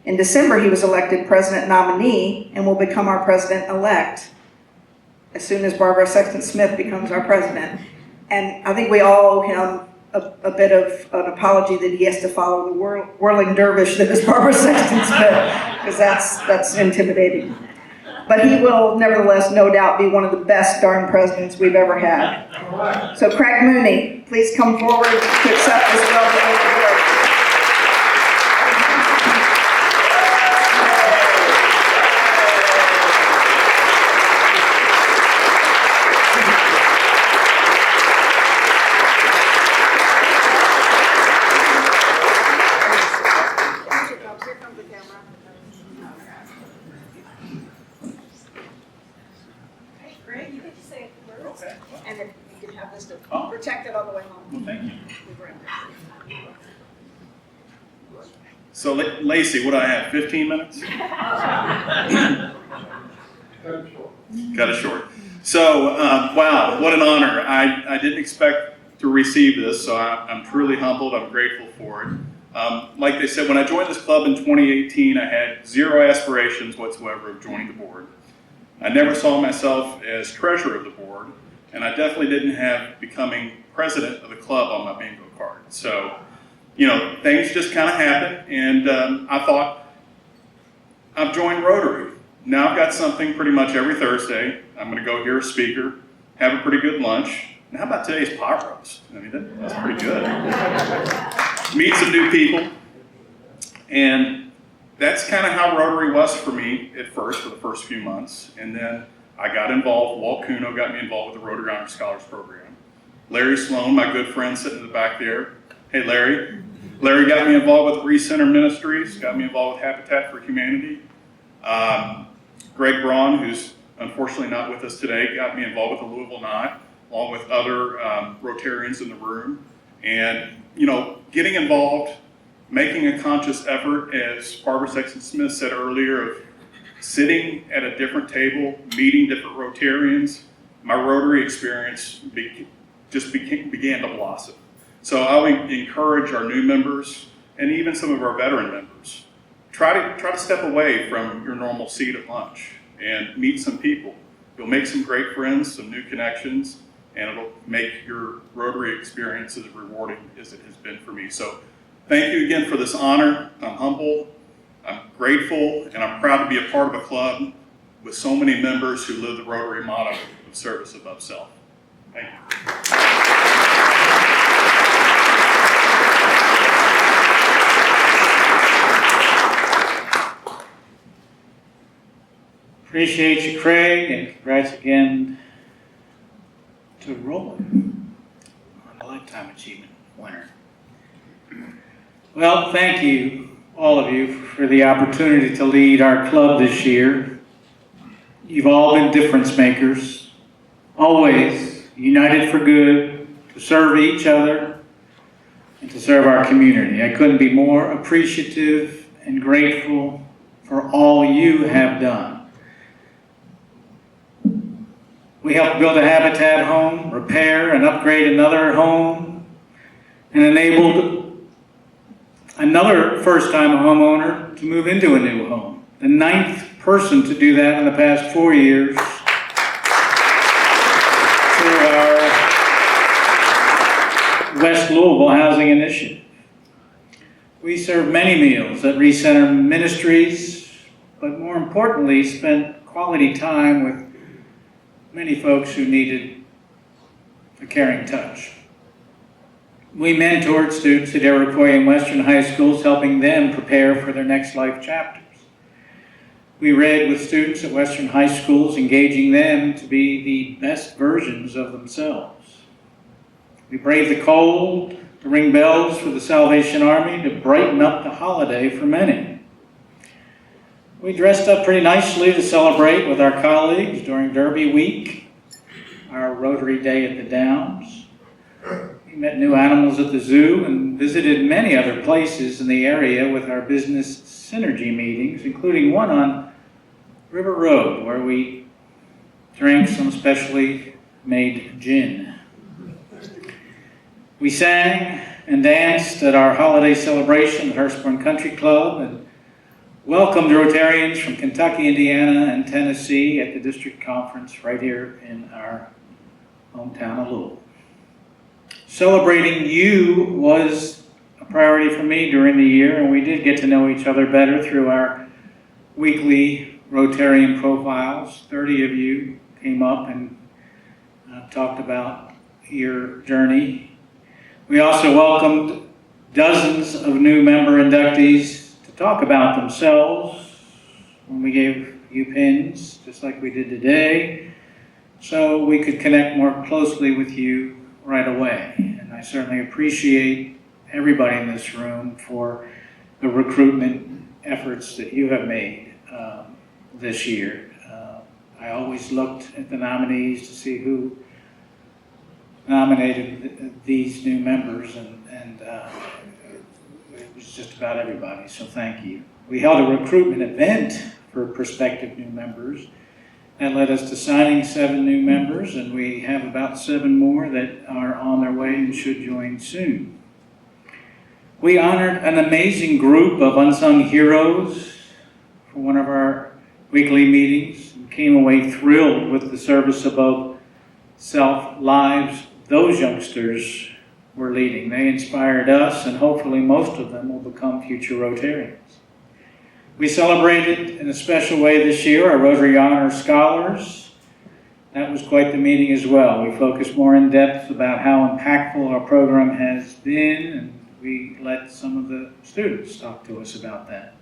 In December, he was elected president nominee and will become our president-elect as soon as Barbara Sexton Smith becomes our president. And I think we all owe him a bit of an apology that he has to follow the whirling dervish that is Barbara Sexton Smith, because that's intimidating. But he will nevertheless, no doubt, be one of the best darn presidents we've ever had. So Craig Mooney, please come forward to accept this well-deserved award. You can have this to Oh. protect it on the way home. Well, thank you. We bring it. So Lacey, what do I have, 15 minutes? Cut it short. So, wow, what an honor. I didn't expect to receive this, so I'm truly humbled. I'm grateful for it. Like they said, when I joined this club in 2018, I had zero aspirations whatsoever of joining the board. I never saw myself as treasurer of the board, and I definitely didn't have becoming president of the club on my bingo card. So, you know, things just kind of happened, and I thought, I've joined Rotary. Now I've got something pretty much every Thursday. I'm going to go hear a speaker, have a pretty good lunch. And how about today's pot roast? I mean, that's pretty good. Meet some new people. And that's kind of how Rotary was for me at first, for the first few months. And then I got involved. Walt Kuno got me involved with the Rotary Honor Scholars Program. Larry Sloan, my good friend sitting in the back there. Hey, Larry. Larry got me involved with Recenter Ministries, got me involved with Habitat for Humanity. Greg Braun, who's unfortunately not with us today, got me involved with the Louisville Knot, along with other Rotarians in the room. And, you know, getting involved, making a conscious effort, as Barbara Sexton-Smith said earlier, of sitting at a different table, meeting different Rotarians, my Rotary experience began to blossom. So I would encourage our new members, and even some of our veteran members, try to step away from your normal seat at lunch and meet some people. You'll make some great friends, some new connections, and it'll make your Rotary experience as rewarding as it has been for me. So thank you again for this honor. I'm humble, I'm grateful, and I'm proud to be a part of a club with so many members who live the Rotary motto of service above self. Thank you. Appreciate you, Craig, and congrats again to Roland on the Lifetime Achievement winner. Well, thank you, all of you, for the opportunity to lead our club this year. You've all been difference makers, always united for good, to serve each other, and to serve our community. I couldn't be more appreciative and grateful for all you have done. We helped build a Habitat home, repair and upgrade another home, and enabled another first-time homeowner to move into a new home. The 9th person to do that in the past 4 years through our West Louisville Housing Initiative. We served many meals at Recenter Ministries, but more importantly, spent quality time with many folks who needed a caring touch. We mentored students at Iroquois and Western high schools, helping them prepare for their next life chapters. We read with students at Western high schools, engaging them to be the best versions of themselves. We braved the cold to ring bells for the Salvation Army, to brighten up the holiday for many. We dressed up pretty nicely to celebrate with our colleagues during Derby Week, our Rotary Day at the Downs. We met new animals at the zoo and visited many other places in the area with our business synergy meetings, including one on River Road, where we drank some specially made gin. We sang and danced at our holiday celebration at Hurstbourne Country Club, and welcomed Rotarians from Kentucky, Indiana, and Tennessee at the district conference right here in our hometown of Louisville. Celebrating you was a priority for me during the year, and we did get to know each other better through our weekly Rotarian profiles. 30 of you came up and talked about your journey. We also welcomed dozens of new member inductees to talk about themselves when we gave you pins, just like we did today, so we could connect more closely with you right away. And I certainly appreciate everybody in this room for the recruitment efforts that you have made this year. I always looked at the nominees to see who nominated these new members, and it was just about everybody, so thank you. We held a recruitment event for prospective new members. That led us to signing 7 new members, and we have about 7 more that are on their way and should join soon. We honored an amazing group of unsung heroes for one of our weekly meetings and came away thrilled with the service above self lives those youngsters were leading. They inspired us, and hopefully most of them will become future Rotarians. We celebrated in a special way this year our Rotary Honor Scholars. That was quite the meeting as well. We focused more in depth about how impactful our program has been, and we let some of the students talk to us about that.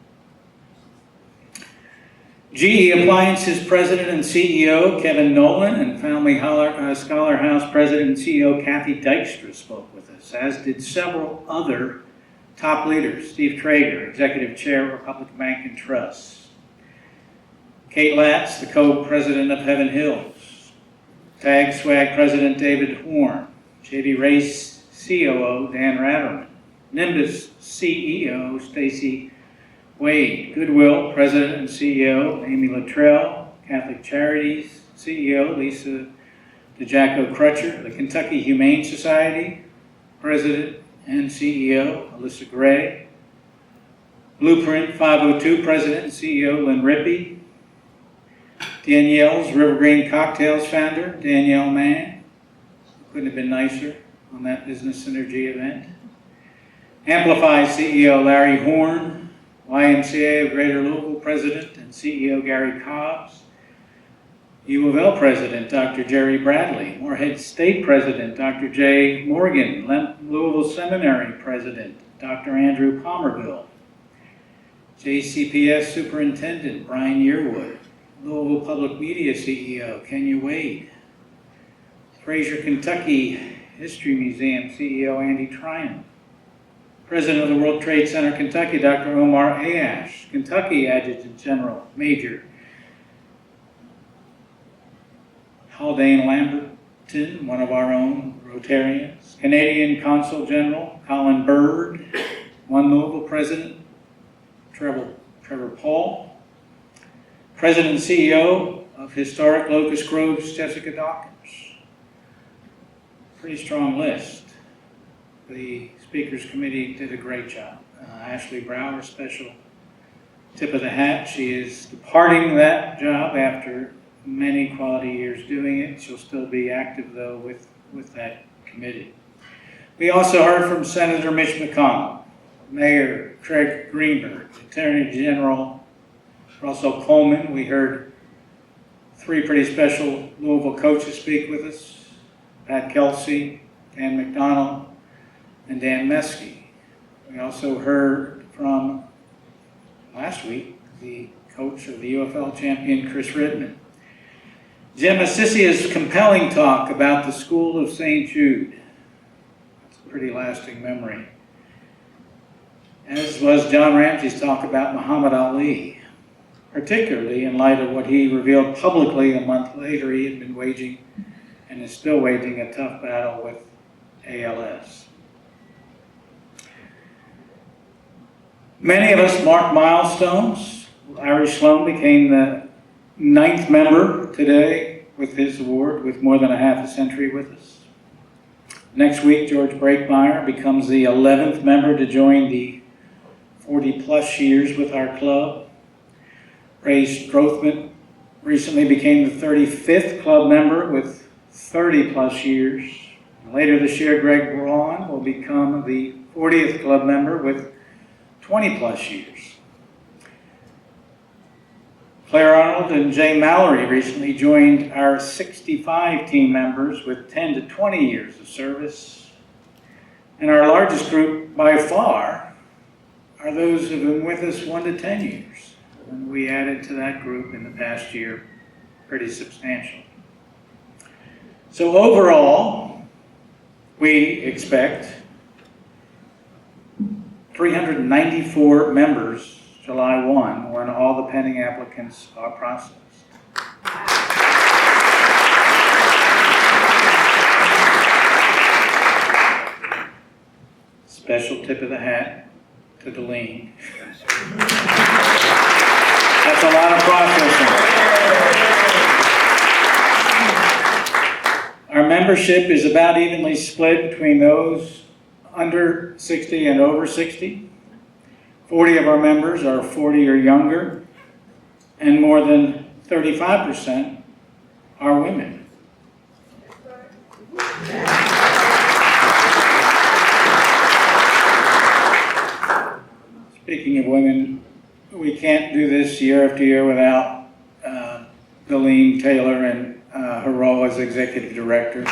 GE Appliances President and CEO Kevin Nolan and Family Scholar House President and CEO Kathy Dykstra spoke with us, as did several other top leaders: Steve Traeger, Executive Chair, Republic Bank and Trust; Kate Latz, the co-president of Heaven Hills; TAG Swag President David Horn; JV Race COO Dan Ratterman; Nimbus CEO Stacy Wade; Goodwill President and CEO Amy Luttrell; Catholic Charities CEO Lisa DeJacco Crutcher; the Kentucky Humane Society President and CEO Alyssa Gray; Blueprint 502 President and CEO Lynn Rippey; Danielle's River Green Cocktails founder Danielle Mann. Couldn't have been nicer on that business synergy event. Amplify CEO Larry Horn; YMCA of Greater Louisville President and CEO Gary Cobbs; U of L President Dr. Jerry Bradley; Morehead State President Dr. Jay Morgan; Louisville Seminary President Dr. Andrew Palmerville; JCPS Superintendent Brian Yearwood; Louisville Public Media CEO Kenya Wade; Fraser Kentucky History Museum CEO Andy Tryon; President of the World Trade Center Kentucky Dr. Omar Ayash; Kentucky Adjutant General Major Haldane Lamberton, one of our own Rotarians; Canadian Consul General Colin Bird; One Louisville President Trevor Paul; President and CEO of Historic Locust Groves Jessica Dawkins. Pretty strong list. The Speakers Committee did a great job. Ashley Brower, special tip of the hat. She is departing that job after many quality years doing it. She'll still be active, though, with that committee. We also heard from Senator Mitch McConnell, Mayor Craig Greenberg, Attorney General Russell Coleman. We heard 3 pretty special Louisville coaches speak with us: Pat Kelsey, Dan McDonald, and Dan Meskey. We also heard from, last week, the coach of the UFL champion, Chris Ridman. Jim Assisia's compelling talk about the School of St. Jude. That's a pretty lasting memory. As was John Ramsey's talk about Muhammad Ali, particularly in light of what he revealed publicly a month later. He had been waging and is still waging a tough battle with ALS. Many of us mark milestones. Larry Sloan became the 9th member today with his award, with more than a half a century with us. Next week, George Breakmeyer becomes the 11th member to join the 40-plus years with our club. Ray Strothman recently became the 35th club member with 30-plus years. Later this year, Greg Braun will become the 40th club member with 20-plus years. Claire Arnold and Jay Mallory recently joined our 65 team members with 10 to 20 years of service. And our largest group by far are those who have been with us 1 to 10 years. And we added to that group in the past year pretty substantially. So overall, we expect 394 members July 1 when all the pending applicants are processed. tip of the hat to Deline. That's a lot of processing. Our membership is about evenly split between those under 60 and over 60. 40 of our members are 40 or younger, and more than 35% are women. Speaking of women, we can't do this year after year without Deline Taylor and her role as executive director.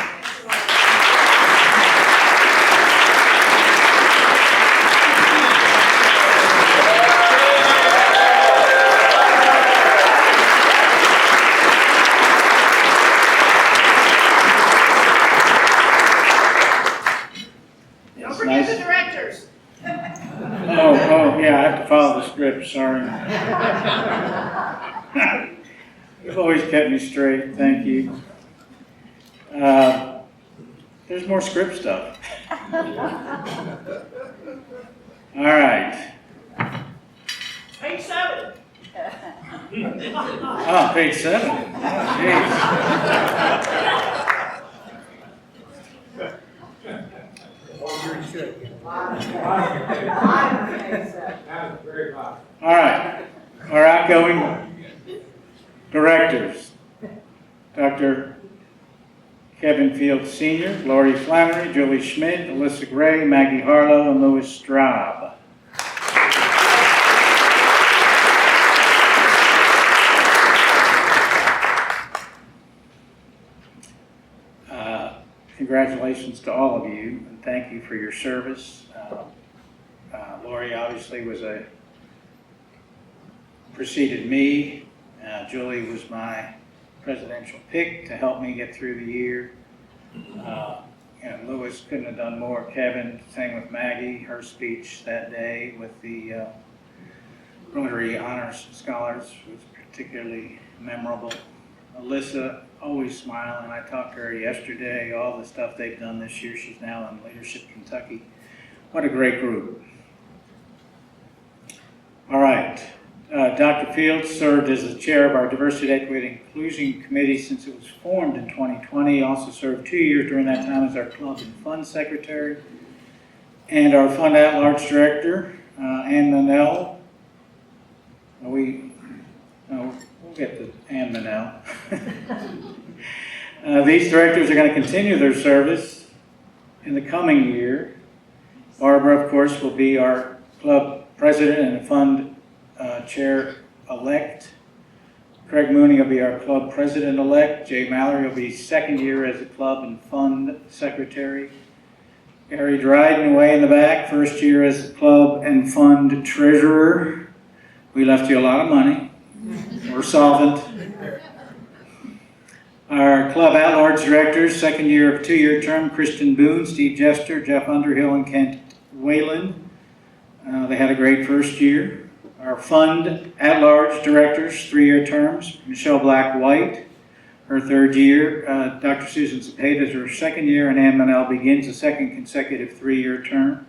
Don't forget the directors. Oh, yeah, I have to follow the script, sorry. You've always kept me straight, thank you. There's more script stuff. All right. Page 7. Oh, page 7. Jeez. All right, our outgoing directors, Dr. Kevin Fields Sr., Lori Flannery, Julie Schmidt, Alyssa Gray, Maggie Harlow, and Louis Straub. Congratulations to all of you, and thank you for your service. Lori obviously preceded me. Julie was my presidential pick to help me get through the year. And Louis couldn't have done more. Kevin, same with Maggie, her speech that day with the Rotary Honors Scholars was particularly memorable. Alyssa, always smiling. I talked to her yesterday, all the stuff they've done this year. She's now in Leadership Kentucky. What a great group. All right. Dr. Fields served as the chair of our Diversity, Equity, and Inclusion Committee since it was formed in 2020. He also served 2 years during that time as our Club and Fund Secretary. And our Fund at-Large Director, Ann Manel. We'll get to Ann Manel. These directors are going to continue their service in the coming year. Barbara, of course, will be our club president and fund chair-elect. Craig Mooney will be our club president-elect. Jay Mallory will be second year as a club and fund secretary. Gary Dryden, way in the back, first year as a club and fund treasurer. We left you a lot of money. We're solvent. Our club at-large directors, second year of 2-year term, Kristen Boone, Steve Jester, Jeff Underhill, and Kent Whalen. They had a great first year. Our fund at-large directors, 3-year terms, Michelle Black-White, her third year. Dr. Susan Cepeda is her second year, and Ann Manel begins a second consecutive 3-year term.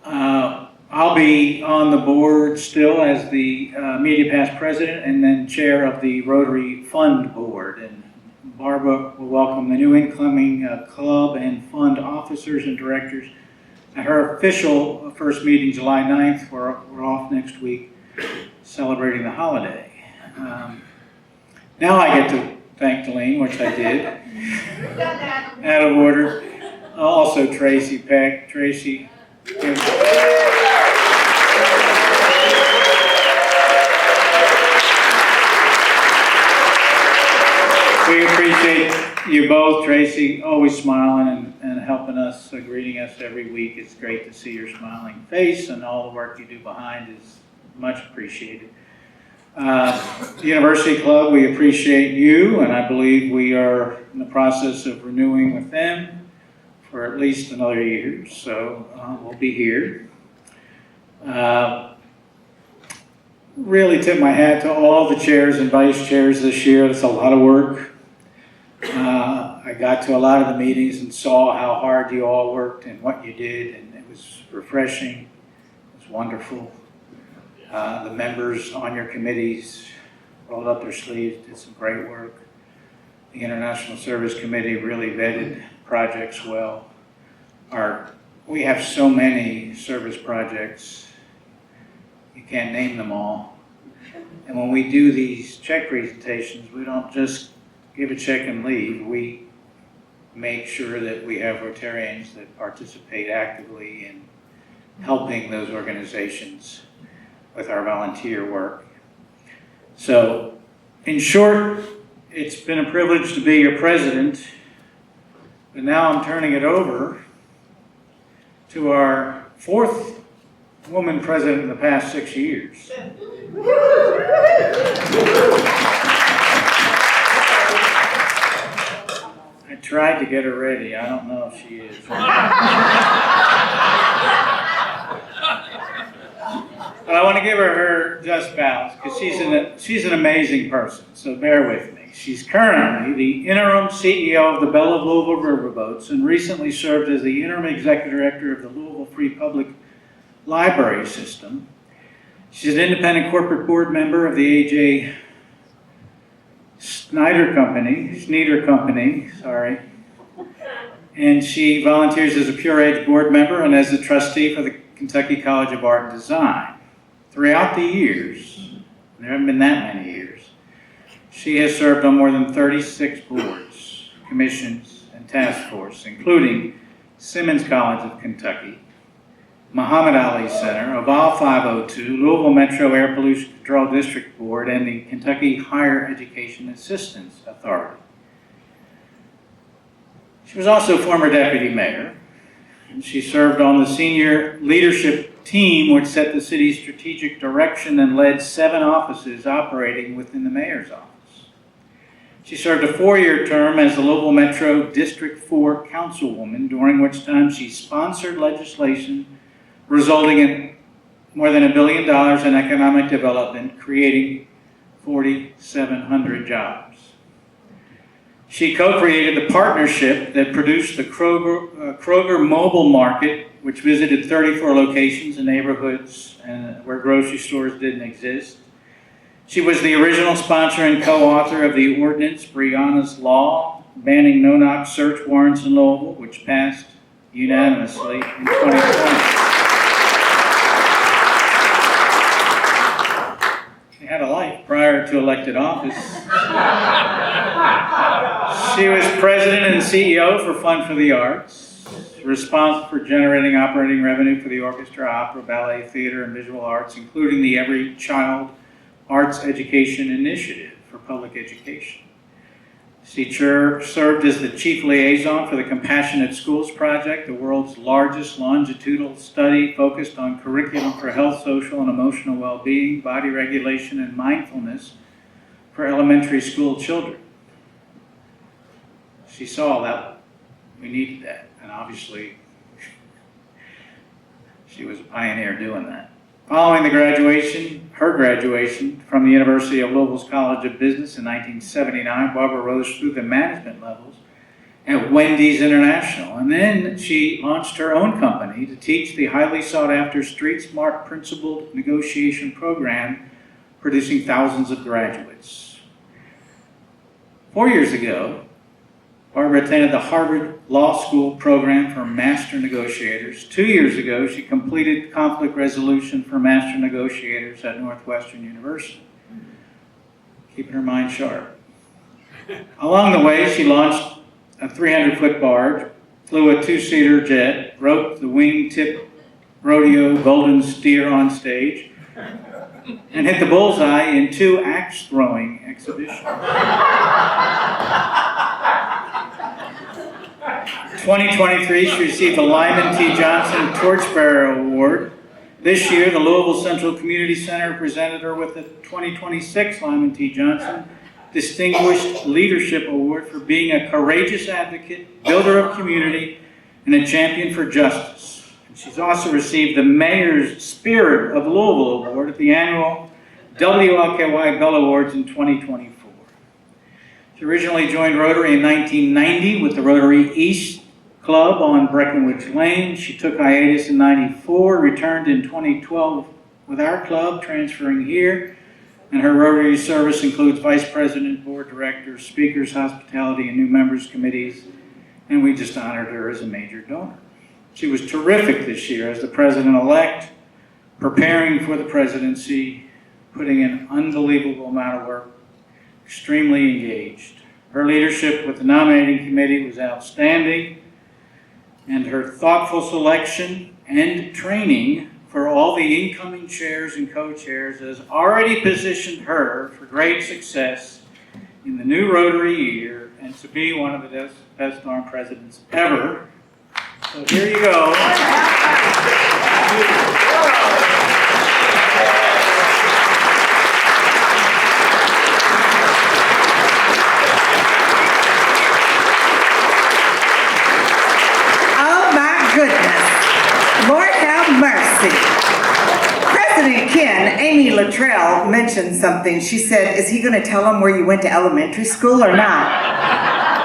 I'll be on the board still as the Media Pass president and then chair of the Rotary Fund Board. And Barbara will welcome the new incoming club and fund officers and directors at her official first meeting July 9th. We're off next week celebrating the holiday. Now I get to thank Deline, which I did. Out of order. Also Tracy Peck. Tracy. We appreciate you both, Tracy, always smiling and helping us, greeting us every week. It's great to see your smiling face, and all the work you do behind is much appreciated. The University Club, we appreciate you, and I believe we are in the process of renewing with them for at least another year, so we'll be here. Really tip my hat to all the chairs and vice chairs this year. It's a lot of work. I got to a lot of the meetings and saw how hard you all worked and what you did, and it was refreshing. It was wonderful. The members on your committees rolled up their sleeves, did some great work. The International Service Committee really vetted projects well. We have so many service projects, you can't name them all. And when we do these check presentations, we don't just give a check and leave. We make sure that we have Rotarians that participate actively in helping those organizations with our volunteer work. So, in short, it's been a privilege to be your president, but now I'm turning it over to our fourth woman president in the past 6 years. I tried to get her ready. I don't know if she is. But I want to give her just bows because she's an amazing person, so bear with me. She's currently the interim CEO of the Belle of Louisville Riverboats and recently served as the interim executive director of the Louisville Free Public Library System. She's an independent corporate board member of the A.J. Schneider Company, and she volunteers as a Pure Edge board member and as a trustee for the Kentucky College of Art and Design. Throughout the years, there haven't been that many years, she has served on more than 36 boards, commissions, and task forces, including Simmons College of Kentucky, Muhammad Ali Center, Oval 502, Louisville Metro Air Pollution Control District Board, and the Kentucky Higher Education Assistance Authority. She was also former deputy mayor, and she served on the senior leadership team which set the city's strategic direction and led 7 offices operating within the mayor's office. She served a 4-year term as the Louisville Metro District 4 councilwoman, during which time she sponsored legislation resulting in more than $1 billion in economic development, creating 4,700 jobs. She co-created the partnership that produced the Kroger Mobile Market, which visited 34 locations in neighborhoods where grocery stores didn't exist. She was the original sponsor and co-author of the ordinance Breonna's Law, banning no-knock search warrants in Louisville, which passed unanimously in 2020. She had a life prior to elected office. She was president and CEO for Fund for the Arts, responsible for generating operating revenue for the orchestra, opera, ballet, theater, and visual arts, including the Every Child Arts Education Initiative for public education. She served as the chief liaison for the Compassionate Schools Project, the world's largest longitudinal study focused on curriculum for health, social, and emotional well-being, body regulation, and mindfulness for elementary school children. She saw that we needed that, and obviously she was a pioneer doing that. Following her graduation from the University of Louisville's College of Business in 1979, Barbara rose through the management levels at Wendy's International, and then she launched her own company to teach the highly sought-after Street Smart Principled Negotiation Program, producing thousands of graduates. 4 years ago, Barbara attended the Harvard Law School program for Master Negotiators. 2 years ago, she completed conflict resolution for Master Negotiators at Northwestern University, keeping her mind sharp. Along the way, she launched a 300-foot barge, flew a 2-seater jet, roped the wingtip rodeo golden steer on stage, and hit the bullseye in 2 axe-throwing exhibitions. 2023, she received the Lyman T. Johnson Torchbearer Award. This year, the Louisville Central Community Center presented her with the 2026 Lyman T. Johnson Distinguished Leadership Award for being a courageous advocate, builder of community, and a champion for justice. And she's also received the Mayor's Spirit of Louisville Award at the annual WLKY Bell Awards in 2024. She She originally joined Rotary in 1990 with the Rotary East Club on Breckenridge Lane. She took hiatus in '94, returned in 2012 with our club, transferring here. And her Rotary service includes vice president, board director, speakers, hospitality, and new members committees. And we just honored her as a major donor. She was terrific this year as the president-elect, preparing for the presidency, putting in an unbelievable amount of work, extremely engaged. Her leadership with the nominating committee was outstanding, and her thoughtful selection and training for all the incoming chairs and co-chairs has already positioned her for great success in the new Rotary year and to be one of the best darn presidents ever. So here you go. Oh my goodness. Lord have mercy. President Ken, Amy Luttrell mentioned something. She said, is he going to tell him where you went to elementary school or not?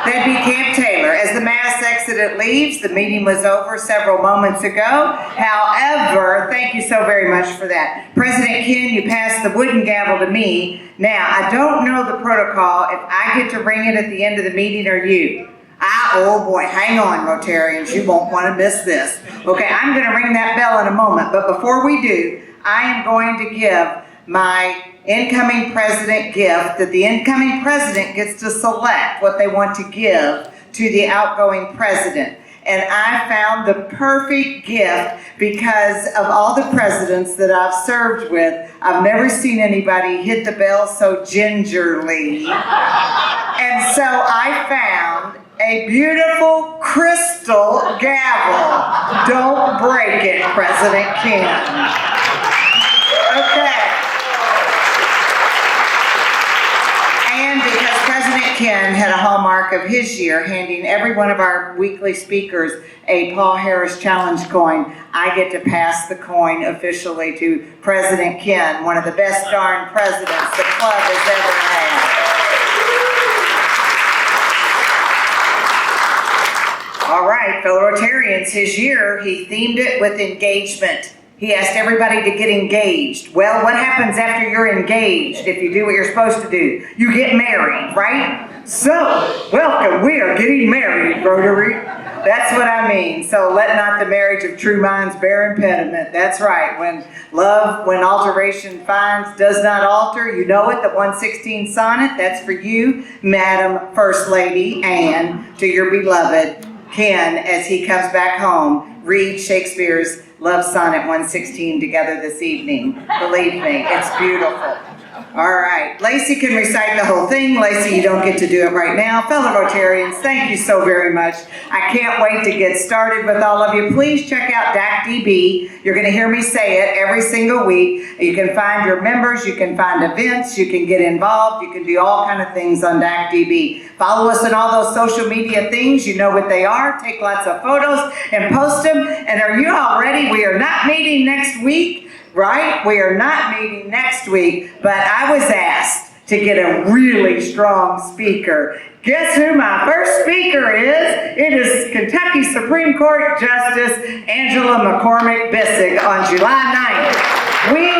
That'd be Camp Taylor. As the mass exit leaves, the meeting was over several moments ago. However, thank you so very much for that. President Ken, you passed the wooden gavel to me. Now, I don't know the protocol if I get to ring it at the end of the meeting or you. Oh boy, hang on, Rotarians, you won't want to miss this. Okay, I'm going to ring that bell in a moment, but before we do, I am going to give my incoming president gift that the incoming president gets to select what they want to give to the outgoing president. And I found the perfect gift because of all the presidents that I've served with, I've never seen anybody hit the bell so gingerly. And so I found a beautiful crystal gavel. Don't break it, President Ken. Okay. And because President Ken had a hallmark of his year, handing every one of our weekly speakers a Paul Harris Challenge coin, I get to pass the coin officially to President Ken, one of the best darn presidents the club has ever had. All right, fellow Rotarians, his year, he themed it with engagement. He asked everybody to get engaged. Well, what happens after you're engaged if you do what you're supposed to do? You get married, right? So, welcome, we are getting married, Rotary. That's what I mean. So let not the marriage of true minds bear impediment. That's right. When love, when alteration finds, does not alter, you know it, the 116 sonnet, that's for you, Madam First Lady, and to your beloved Ken, as he comes back home, read Shakespeare's Love Sonnet 116 together this evening. Believe me, it's beautiful. All right, Lacey can recite the whole thing. Lacey, you don't get to do it right now. Fellow Rotarians, thank you so very much. I can't wait to get started with all of you. Please check out DACDB. You're going to hear me say it every single week. You can find your members, you can find events, you can get involved, you can do all kind of things on DACDB. Follow us on all those social media things. You know what they are. Take lots of photos and post them. And are you all ready? We are not meeting next week. Right? We are not meeting next week, but I was asked to get a really strong speaker. Guess who my first speaker is? It is Kentucky Supreme Court Justice Angela McCormick Bissig on July 9th. We